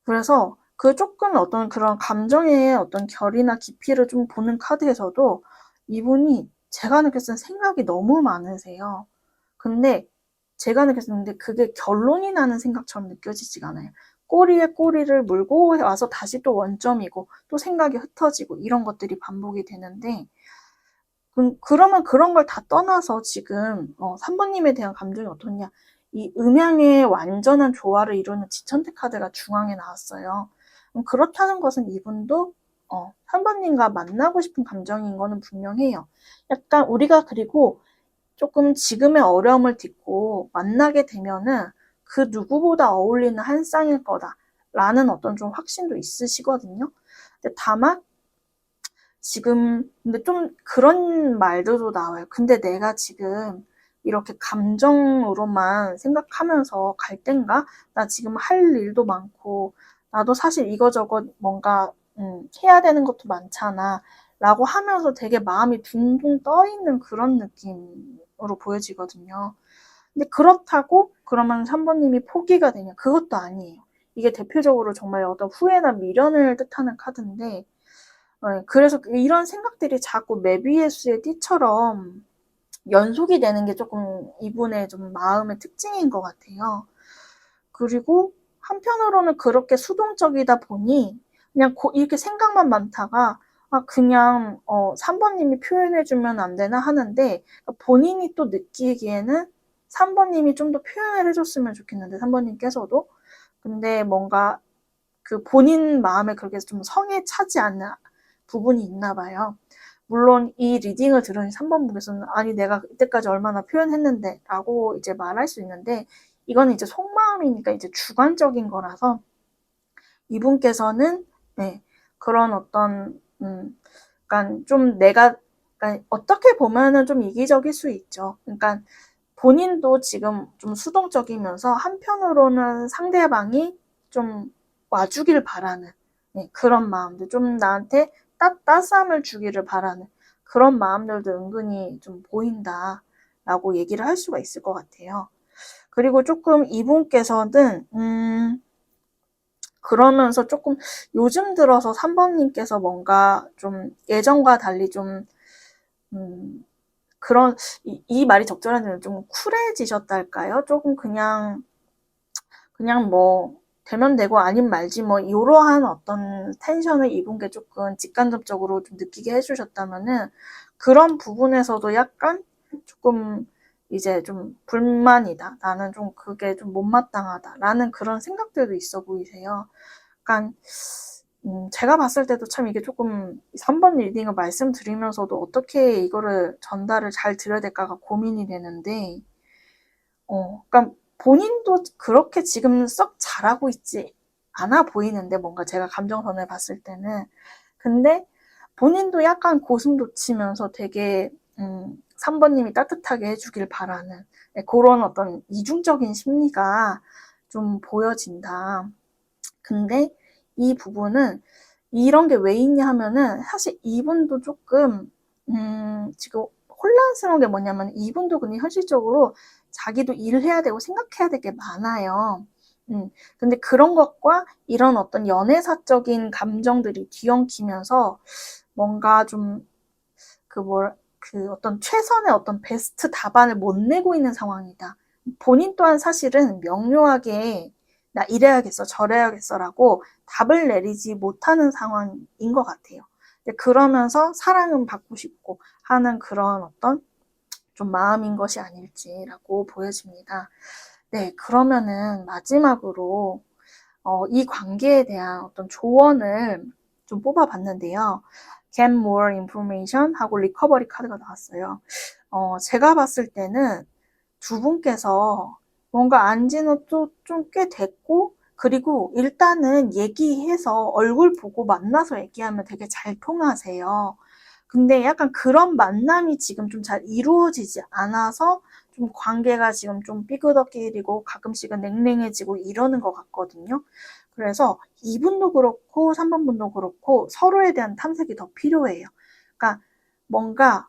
그래서 그 조금 어떤 그런 감정의 어떤 결이나 깊이를 좀 보는 카드에서도 이분이 제가 느꼈을 때 생각이 너무 많으세요. 근데 제가 느꼈는데 그게 결론이 나는 생각처럼 느껴지지가 않아요. 꼬리에 꼬리를 물고 와서 다시 또 원점이고 또 생각이 흩어지고 이런 것들이 반복이 되는데, 그러면 그런 걸 다 떠나서 지금 3번님에 대한 감정이 어떻냐, 이 음양의 완전한 조화를 이루는 지천대 카드가 중앙에 나왔어요. 그렇다는 것은 이분도 3번님과 만나고 싶은 감정인 거는 분명해요. 약간 우리가 그리고 조금 지금의 어려움을 딛고 만나게 되면은 그 누구보다 어울리는 한 쌍일 거다라는 어떤 좀 확신도 있으시거든요. 근데 다만 지금 근데 좀 그런 말들도 나와요. 근데 내가 지금 이렇게 감정으로만 생각하면서 갈 땐가? 나 지금 할 일도 많고 나도 사실 이거저거 뭔가 해야 되는 것도 많잖아. 라고 하면서 되게 마음이 둥둥 떠 있는 그런 느낌으로 보여지거든요. 근데 그렇다고 그러면 3번님이 포기가 되냐? 그것도 아니에요. 이게 대표적으로 정말 어떤 후회나 미련을 뜻하는 카드인데, 그래서 이런 생각들이 자꾸 메비우스의 띠처럼 연속이 되는 게 조금 이분의 좀 마음의 특징인 것 같아요. 그리고 한편으로는 그렇게 수동적이다 보니 그냥 이렇게 생각만 많다가 그냥 3번님이 표현해주면 안 되나 하는데, 본인이 또 느끼기에는 3번님이 좀 더 표현을 해줬으면 좋겠는데 3번님께서도 근데 뭔가 그 본인 마음에 그렇게 좀 성에 차지 않는 부분이 있나 봐요. 물론 이 리딩을 들으니 3번 분께서는 아니 내가 이때까지 얼마나 표현했는데 라고 이제 말할 수 있는데, 이거는 이제 속마음이니까 이제 주관적인 거라서 이분께서는 네, 그런 어떤 그러니까 좀 그러니까 어떻게 보면은 좀 이기적일 수 있죠. 그러니까 본인도 지금 좀 수동적이면서 한편으로는 상대방이 좀 와주길 바라는 그런 마음들, 좀 나한테 따스함을 주기를 바라는 그런 마음들도 은근히 좀 보인다라고 얘기를 할 수가 있을 것 같아요. 그리고 조금 이분께서는 그러면서 조금 요즘 들어서 3번님께서 뭔가 좀 예전과 달리 좀 그런 이 말이 적절한지는 좀 쿨해지셨달까요? 조금 그냥 뭐 되면 되고 아님 말지 뭐 이러한 어떤 텐션을 입은 게 조금 직간접적으로 좀 느끼게 해주셨다면은 그런 부분에서도 약간 조금 이제 좀 불만이다. 나는 좀 그게 좀 못마땅하다. 라는 그런 생각들도 있어 보이세요. 약간 제가 봤을 때도 참 이게 조금 3번 리딩을 말씀드리면서도 어떻게 이거를 전달을 잘 드려야 될까가 고민이 되는데 그러니까 본인도 그렇게 지금 썩 잘하고 있지 않아 보이는데 뭔가 제가 감정선을 봤을 때는 근데 본인도 약간 고슴도치면서 되게 3번님이 따뜻하게 해주길 바라는 그런 어떤 이중적인 심리가 좀 보여진다. 근데 이 부분은 이런 게 왜 있냐 하면은 사실 이분도 조금 지금 혼란스러운 게 뭐냐면 이분도 근데 현실적으로 자기도 일을 해야 되고 생각해야 될 게 많아요. 근데 그런 것과 이런 어떤 연애사적인 감정들이 뒤엉키면서 뭔가 좀 그 어떤 최선의 어떤 베스트 답안을 못 내고 있는 상황이다. 본인 또한 사실은 명료하게 나 이래야겠어, 저래야겠어라고 답을 내리지 못하는 상황인 것 같아요. 그러면서 사랑은 받고 싶고 하는 그런 어떤 좀 마음인 것이 아닐지라고 보여집니다. 네, 그러면은 마지막으로 이 관계에 대한 어떤 조언을 좀 뽑아봤는데요. Get more information 하고 리커버리 카드가 나왔어요. 제가 봤을 때는 두 분께서 뭔가 안지는 또 좀 꽤 됐고 그리고 일단은 얘기해서 얼굴 보고 만나서 얘기하면 되게 잘 통하세요. 근데 약간 그런 만남이 지금 좀 잘 이루어지지 않아서 좀 관계가 지금 좀 삐그덕거리고 가끔씩은 냉랭해지고 이러는 것 같거든요. 그래서 2분도 그렇고 3번 분도 그렇고 서로에 대한 탐색이 더 필요해요. 그러니까 뭔가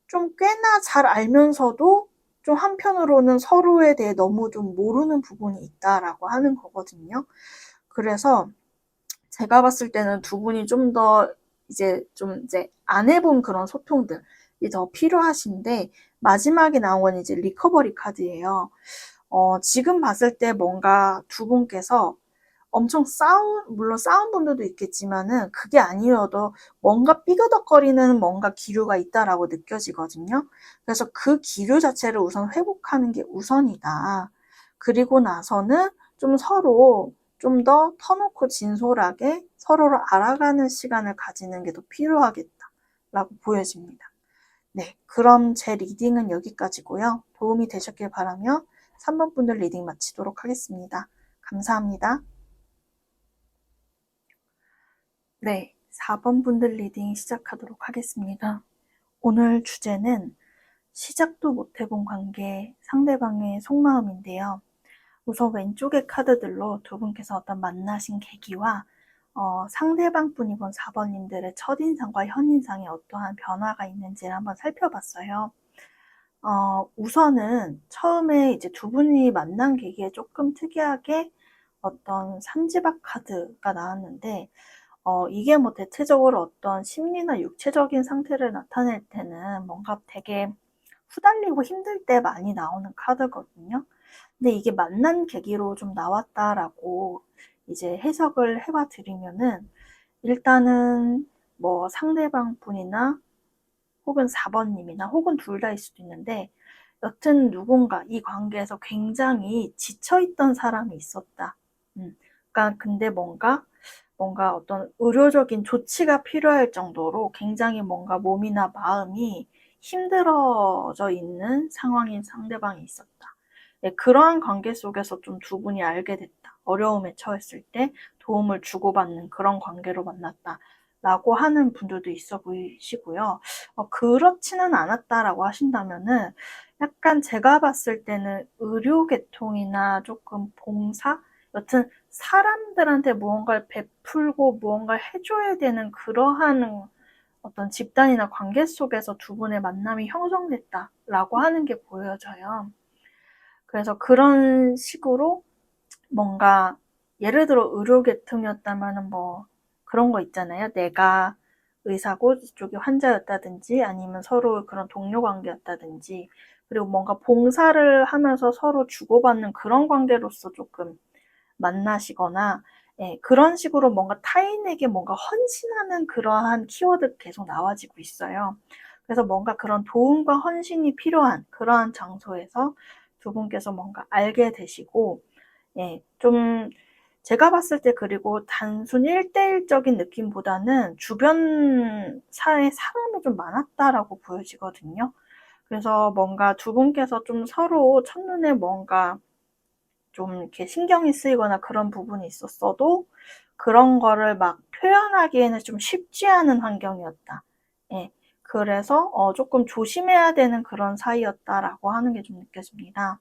좀 꽤나 잘 알면서도 좀 한편으로는 서로에 대해 너무 좀 모르는 부분이 있다라고 하는 거거든요. 그래서 제가 봤을 때는 두 분이 좀 더 이제 안 해본 그런 소통들이 더 필요하신데 마지막에 나온 건 이제 리커버리 카드예요. 지금 봤을 때 뭔가 두 분께서 엄청 물론 싸운 분들도 있겠지만은 그게 아니어도 뭔가 삐그덕거리는 뭔가 기류가 있다라고 느껴지거든요. 그래서 그 기류 자체를 우선 회복하는 게 우선이다. 그리고 나서는 좀 서로 좀 더 터놓고 진솔하게 서로를 알아가는 시간을 가지는 게 더 필요하겠다라고 보여집니다. 네, 그럼 제 리딩은 여기까지고요. 도움이 되셨길 바라며 3번 분들 리딩 마치도록 하겠습니다. 감사합니다. 네, 4번 분들 리딩 시작하도록 하겠습니다. 오늘 주제는 시작도 못 해본 관계, 상대방의 속마음인데요. 우선 왼쪽의 카드들로 두 분께서 어떤 만나신 계기와 상대방 분이본 4번님들의 첫인상과 현인상에 어떠한 변화가 있는지를 한번 살펴봤어요. 우선은 처음에 이제 두 분이 만난 계기에 조금 특이하게 어떤 산지박 카드가 나왔는데 이게 뭐 대체적으로 어떤 심리나 육체적인 상태를 나타낼 때는 뭔가 되게 후달리고 힘들 때 많이 나오는 카드거든요. 근데 이게 만난 계기로 좀 나왔다라고 이제 해석을 해봐 드리면은 일단은 뭐 상대방 분이나 혹은 4번님이나 혹은 둘 다일 수도 있는데 여튼 누군가 이 관계에서 굉장히 지쳐있던 사람이 있었다. 그러니까 근데 뭔가 어떤 의료적인 조치가 필요할 정도로 굉장히 뭔가 몸이나 마음이 힘들어져 있는 상황인 상대방이 있었다. 네, 그러한 관계 속에서 좀 두 분이 알게 됐다. 어려움에 처했을 때 도움을 주고받는 그런 관계로 만났다. 라고 하는 분들도 있어 보이시고요. 그렇지는 않았다라고 하신다면은 약간 제가 봤을 때는 의료계통이나 조금 봉사? 여튼 사람들한테 무언가를 베풀고 무언가를 해줘야 되는 그러한 어떤 집단이나 관계 속에서 두 분의 만남이 형성됐다라고 하는 게 보여져요. 그래서 그런 식으로 뭔가 예를 들어 의료계통이었다면은 뭐 그런 거 있잖아요. 내가 의사고 이쪽이 환자였다든지 아니면 서로 그런 동료 관계였다든지 그리고 뭔가 봉사를 하면서 서로 주고받는 그런 관계로서 조금 만나시거나 예, 그런 식으로 뭔가 타인에게 뭔가 헌신하는 그러한 키워드 계속 나와지고 있어요. 그래서 뭔가 그런 도움과 헌신이 필요한 그러한 장소에서 두 분께서 뭔가 알게 되시고 예, 좀 제가 봤을 때 그리고 단순 1대1적인 느낌보다는 주변 사에 사람이 좀 많았다라고 보여지거든요. 그래서 뭔가 두 분께서 좀 서로 첫눈에 뭔가 좀 이렇게 신경이 쓰이거나 그런 부분이 있었어도 그런 거를 막 표현하기에는 좀 쉽지 않은 환경이었다. 예. 그래서 조금 조심해야 되는 그런 사이였다라고 하는 게 좀 느껴집니다.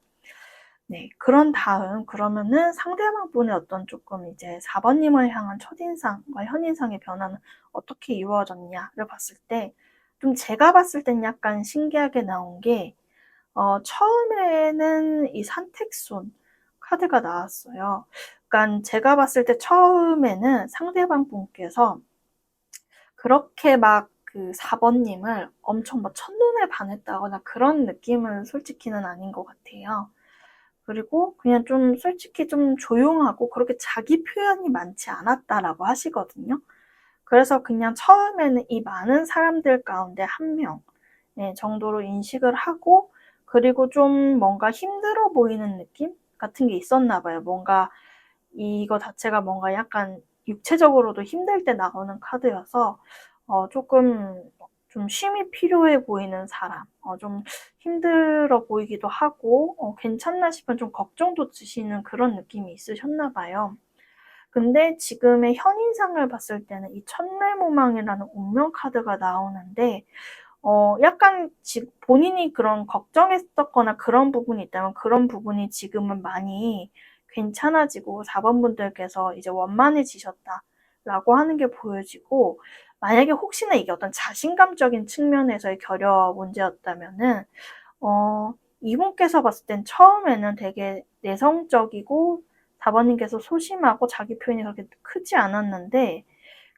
네. 그런 다음 그러면은 상대방 분의 어떤 조금 이제 4번님을 향한 첫인상과 현인상의 변화는 어떻게 이루어졌냐를 봤을 때 좀 제가 봤을 땐 약간 신기하게 나온 게 처음에는 이 산택손 카드가 나왔어요. 그러니까 제가 봤을 때 처음에는 상대방 분께서 그렇게 막 그 4번님을 엄청 막 첫눈에 반했다거나 그런 느낌은 솔직히는 아닌 것 같아요. 그리고 그냥 좀 솔직히 좀 조용하고 그렇게 자기 표현이 많지 않았다라고 하시거든요. 그래서 그냥 처음에는 이 많은 사람들 가운데 한 명, 네, 정도로 인식을 하고 그리고 좀 뭔가 힘들어 보이는 느낌 같은 게 있었나 봐요. 뭔가 이거 자체가 뭔가 약간 육체적으로도 힘들 때 나오는 카드여서 조금 좀 쉼이 필요해 보이는 사람, 좀 힘들어 보이기도 하고 괜찮나 싶은 좀 걱정도 드시는 그런 느낌이 있으셨나 봐요. 근데 지금의 현인상을 봤을 때는 이 천매무망이라는 운명 카드가 나오는데 약간 본인이 그런 걱정했었거나 그런 부분이 있다면 그런 부분이 지금은 많이 괜찮아지고 4번 분들께서 이제 원만해지셨다라고 하는 게 보여지고 만약에 혹시나 이게 어떤 자신감적인 측면에서의 결여 문제였다면은 이분께서 봤을 땐 처음에는 되게 내성적이고 4번님께서 소심하고 자기 표현이 그렇게 크지 않았는데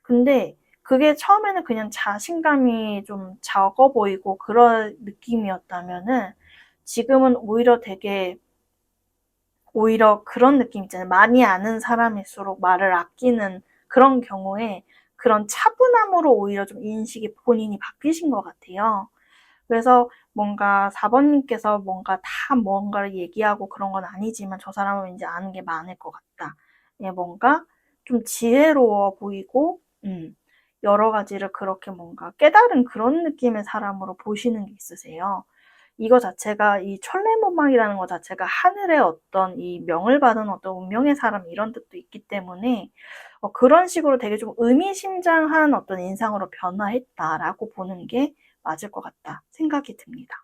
근데 그게 처음에는 그냥 자신감이 좀 적어 보이고 그런 느낌이었다면은 지금은 오히려 그런 느낌 있잖아요. 많이 아는 사람일수록 말을 아끼는 그런 경우에 그런 차분함으로 오히려 좀 인식이 본인이 바뀌신 것 같아요. 그래서 뭔가 4번님께서 뭔가 다 뭔가를 얘기하고 그런 건 아니지만 저 사람은 왠지 아는 게 많을 것 같다. 예, 뭔가 좀 지혜로워 보이고, 여러 가지를 그렇게 뭔가 깨달은 그런 느낌의 사람으로 보시는 게 있으세요. 이거 자체가 이 천례무망이라는 것 자체가 하늘의 어떤 이 명을 받은 어떤 운명의 사람 이런 뜻도 있기 때문에 그런 식으로 되게 좀 의미심장한 어떤 인상으로 변화했다라고 보는 게 맞을 것 같다 생각이 듭니다.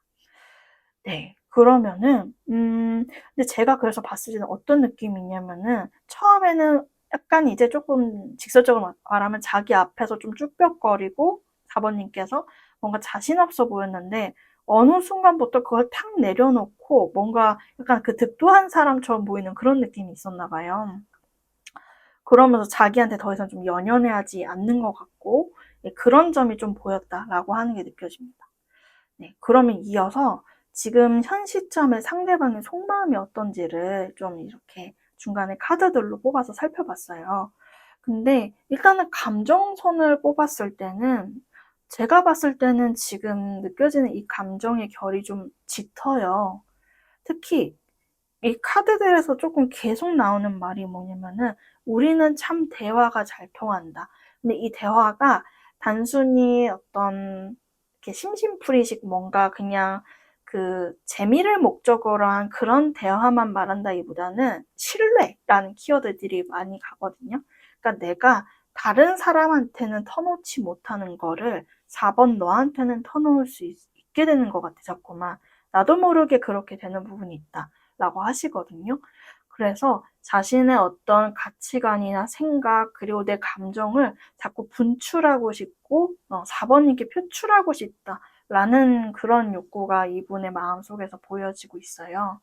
네. 그러면은 근데 제가 그래서 봤을 때는 어떤 느낌이냐면은 처음에는 약간 이제 조금 직설적으로 말하면 자기 앞에서 좀 쭈뼛거리고 4번님께서 뭔가 자신 없어 보였는데 어느 순간부터 그걸 탁 내려놓고 뭔가 약간 그 득도한 사람처럼 보이는 그런 느낌이 있었나 봐요. 그러면서 자기한테 더 이상 좀 연연해하지 않는 것 같고 예, 그런 점이 좀 보였다라고 하는 게 느껴집니다. 네, 그러면 이어서 지금 현 시점에 상대방의 속마음이 어떤지를 좀 이렇게 중간에 카드들로 뽑아서 살펴봤어요. 근데 일단은 감정선을 뽑았을 때는 제가 봤을 때는 지금 느껴지는 이 감정의 결이 좀 짙어요. 특히 이 카드들에서 조금 계속 나오는 말이 뭐냐면은 우리는 참 대화가 잘 통한다. 근데 이 대화가 단순히 어떤 이렇게 심심풀이식 뭔가 그냥 그 재미를 목적으로 한 그런 대화만 말한다기보다는 신뢰라는 키워드들이 많이 가거든요. 그러니까 내가 다른 사람한테는 터놓지 못하는 거를 4번 너한테는 터놓을 수 있게 되는 것 같아, 자꾸만. 나도 모르게 그렇게 되는 부분이 있다. 라고 하시거든요. 그래서 자신의 어떤 가치관이나 생각 그리고 내 감정을 자꾸 분출하고 싶고 4번님께 표출하고 싶다라는 그런 욕구가 이분의 마음속에서 보여지고 있어요.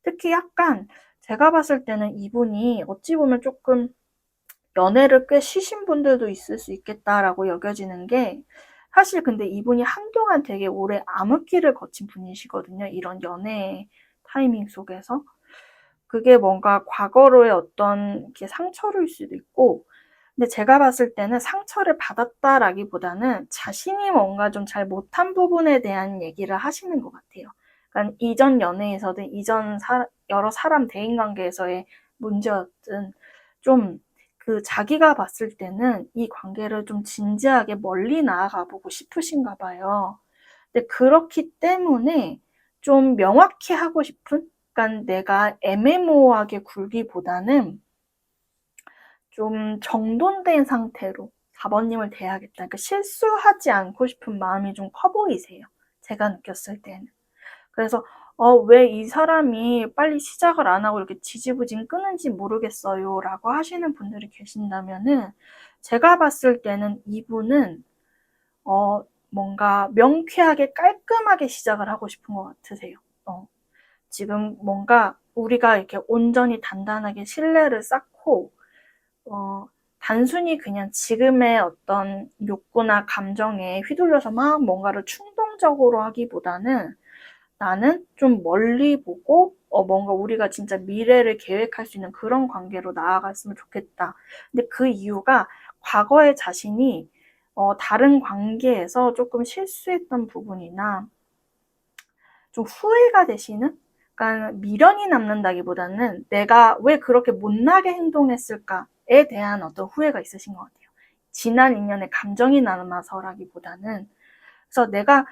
특히 약간 제가 봤을 때는 이분이 어찌 보면 조금 연애를 꽤 쉬신 분들도 있을 수 있겠다라고 여겨지는 게 사실 근데 이분이 한동안 되게 오래 암흑기를 거친 분이시거든요. 이런 연애 타이밍 속에서. 그게 뭔가 과거로의 어떤 이렇게 상처일 수도 있고, 근데 제가 봤을 때는 상처를 받았다라기보다는 자신이 뭔가 좀 잘 못한 부분에 대한 얘기를 하시는 것 같아요. 그러니까 이전 연애에서든 여러 사람 대인관계에서의 문제였든 좀 그 자기가 봤을 때는 이 관계를 좀 진지하게 멀리 나아가 보고 싶으신가 봐요. 근데 그렇기 때문에 좀 명확히 하고 싶은? 그러니까 내가 애매모호하게 굴기보다는 좀 정돈된 상태로 4번님을 대해야겠다. 그러니까 실수하지 않고 싶은 마음이 좀 커 보이세요. 제가 느꼈을 때는. 그래서 왜 이 사람이 빨리 시작을 안 하고 이렇게 지지부진 끄는지 모르겠어요. 라고 하시는 분들이 계신다면은 제가 봤을 때는 이분은 뭔가 명쾌하게 깔끔하게 시작을 하고 싶은 것 같으세요. 지금 뭔가 우리가 이렇게 온전히 단단하게 신뢰를 쌓고 단순히 그냥 지금의 어떤 욕구나 감정에 휘둘려서 막 뭔가를 충동적으로 하기보다는 나는 좀 멀리 보고 뭔가 우리가 진짜 미래를 계획할 수 있는 그런 관계로 나아갔으면 좋겠다. 근데 그 이유가 과거의 자신이 다른 관계에서 조금 실수했던 부분이나 좀 후회가 되시는? 그러니까 미련이 남는다기보다는 내가 왜 그렇게 못나게 행동했을까에 대한 어떤 후회가 있으신 것 같아요. 지난 인연의 감정이 남아서라기보다는. 그래서 내가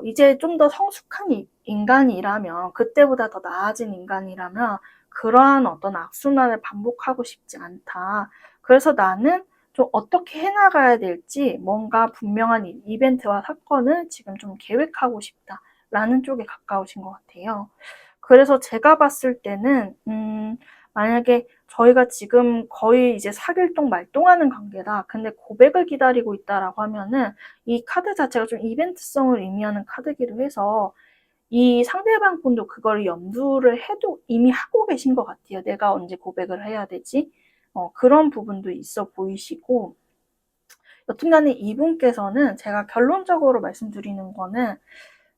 이제 좀 더 성숙한 인간이라면, 그때보다 더 나아진 인간이라면 그러한 어떤 악순환을 반복하고 싶지 않다. 그래서 나는 좀 어떻게 해나가야 될지 뭔가 분명한 이벤트와 사건을 지금 좀 계획하고 싶다. 라는 쪽에 가까우신 것 같아요. 그래서 제가 봤을 때는 만약에 저희가 지금 거의 이제 사귈동 말동하는 관계다. 근데 고백을 기다리고 있다라고 하면은 이 카드 자체가 좀 이벤트성을 의미하는 카드기도 해서 이 상대방 분도 그걸 염두를 해도 이미 하고 계신 것 같아요. 내가 언제 고백을 해야 되지? 그런 부분도 있어 보이시고, 여튼간에 이분께서는 제가 결론적으로 말씀드리는 거는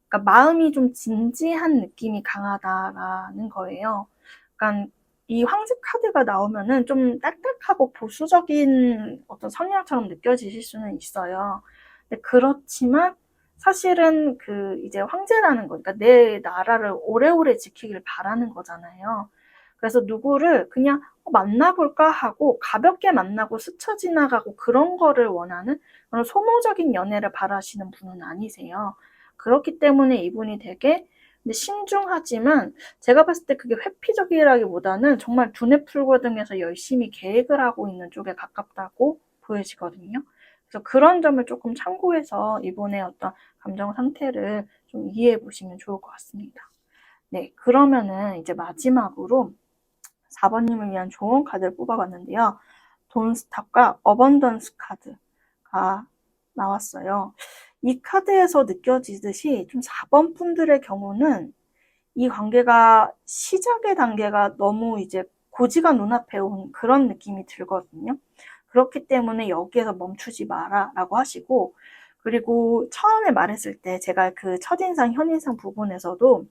그러니까 마음이 좀 진지한 느낌이 강하다라는 거예요. 그러니까 이 황제 카드가 나오면은 좀 딱딱하고 보수적인 어떤 성향처럼 느껴지실 수는 있어요. 근데 그렇지만 사실은 그 이제 황제라는 거니까 내 나라를 오래오래 지키길 바라는 거잖아요. 그래서 누구를 그냥 만나볼까 하고 가볍게 만나고 스쳐 지나가고 그런 거를 원하는 그런 소모적인 연애를 바라시는 분은 아니세요. 그렇기 때문에 이분이 되게 신중하지만 제가 봤을 때 그게 회피적이라기보다는 정말 두뇌 풀고 등에서 열심히 계획을 하고 있는 쪽에 가깝다고 보여지거든요. 그래서 그런 점을 조금 참고해서 이분의 어떤 감정 상태를 좀 이해해 보시면 좋을 것 같습니다. 네, 그러면은 이제 마지막으로 4번님을 위한 좋은 카드를 뽑아봤는데요. 돈스탑과 어번던스 카드가 나왔어요. 이 카드에서 느껴지듯이 좀 4번 분들의 경우는 이 관계가 시작의 단계가 너무 이제 고지가 눈앞에 온 그런 느낌이 들거든요. 그렇기 때문에 여기에서 멈추지 마라 라고 하시고, 그리고 처음에 말했을 때 제가 그 첫인상, 현인상 부분에서도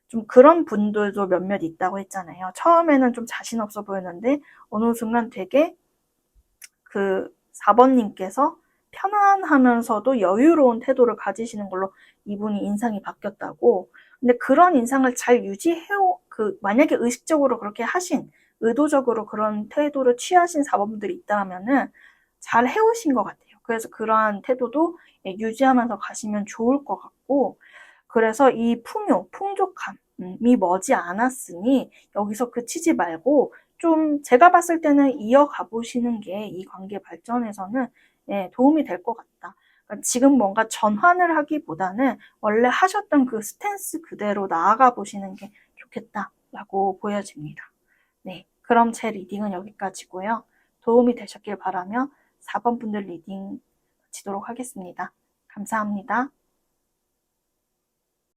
좀 그런 분들도 몇몇 있다고 했잖아요. 처음에는 좀 자신 없어 보였는데 어느 순간 되게 그 4번님께서 편안하면서도 여유로운 태도를 가지시는 걸로 이분이 인상이 바뀌었다고. 근데 그런 인상을 잘 만약에 의식적으로 그렇게 하신, 의도적으로 그런 태도를 취하신 4번분들이 있다면은 잘 해오신 것 같아요. 그래서 그러한 태도도 유지하면서 가시면 좋을 것 같고, 그래서 이 풍족함이 머지 않았으니 여기서 그치지 말고 좀 제가 봤을 때는 이어가 보시는 게 이 관계 발전에서는 도움이 될 것 같다. 그러니까 지금 뭔가 전환을 하기보다는 원래 하셨던 그 스탠스 그대로 나아가 보시는 게 좋겠다라고 보여집니다. 네, 그럼 제 리딩은 여기까지고요. 도움이 되셨길 바라며 4번 분들 리딩 마치도록 하겠습니다. 감사합니다.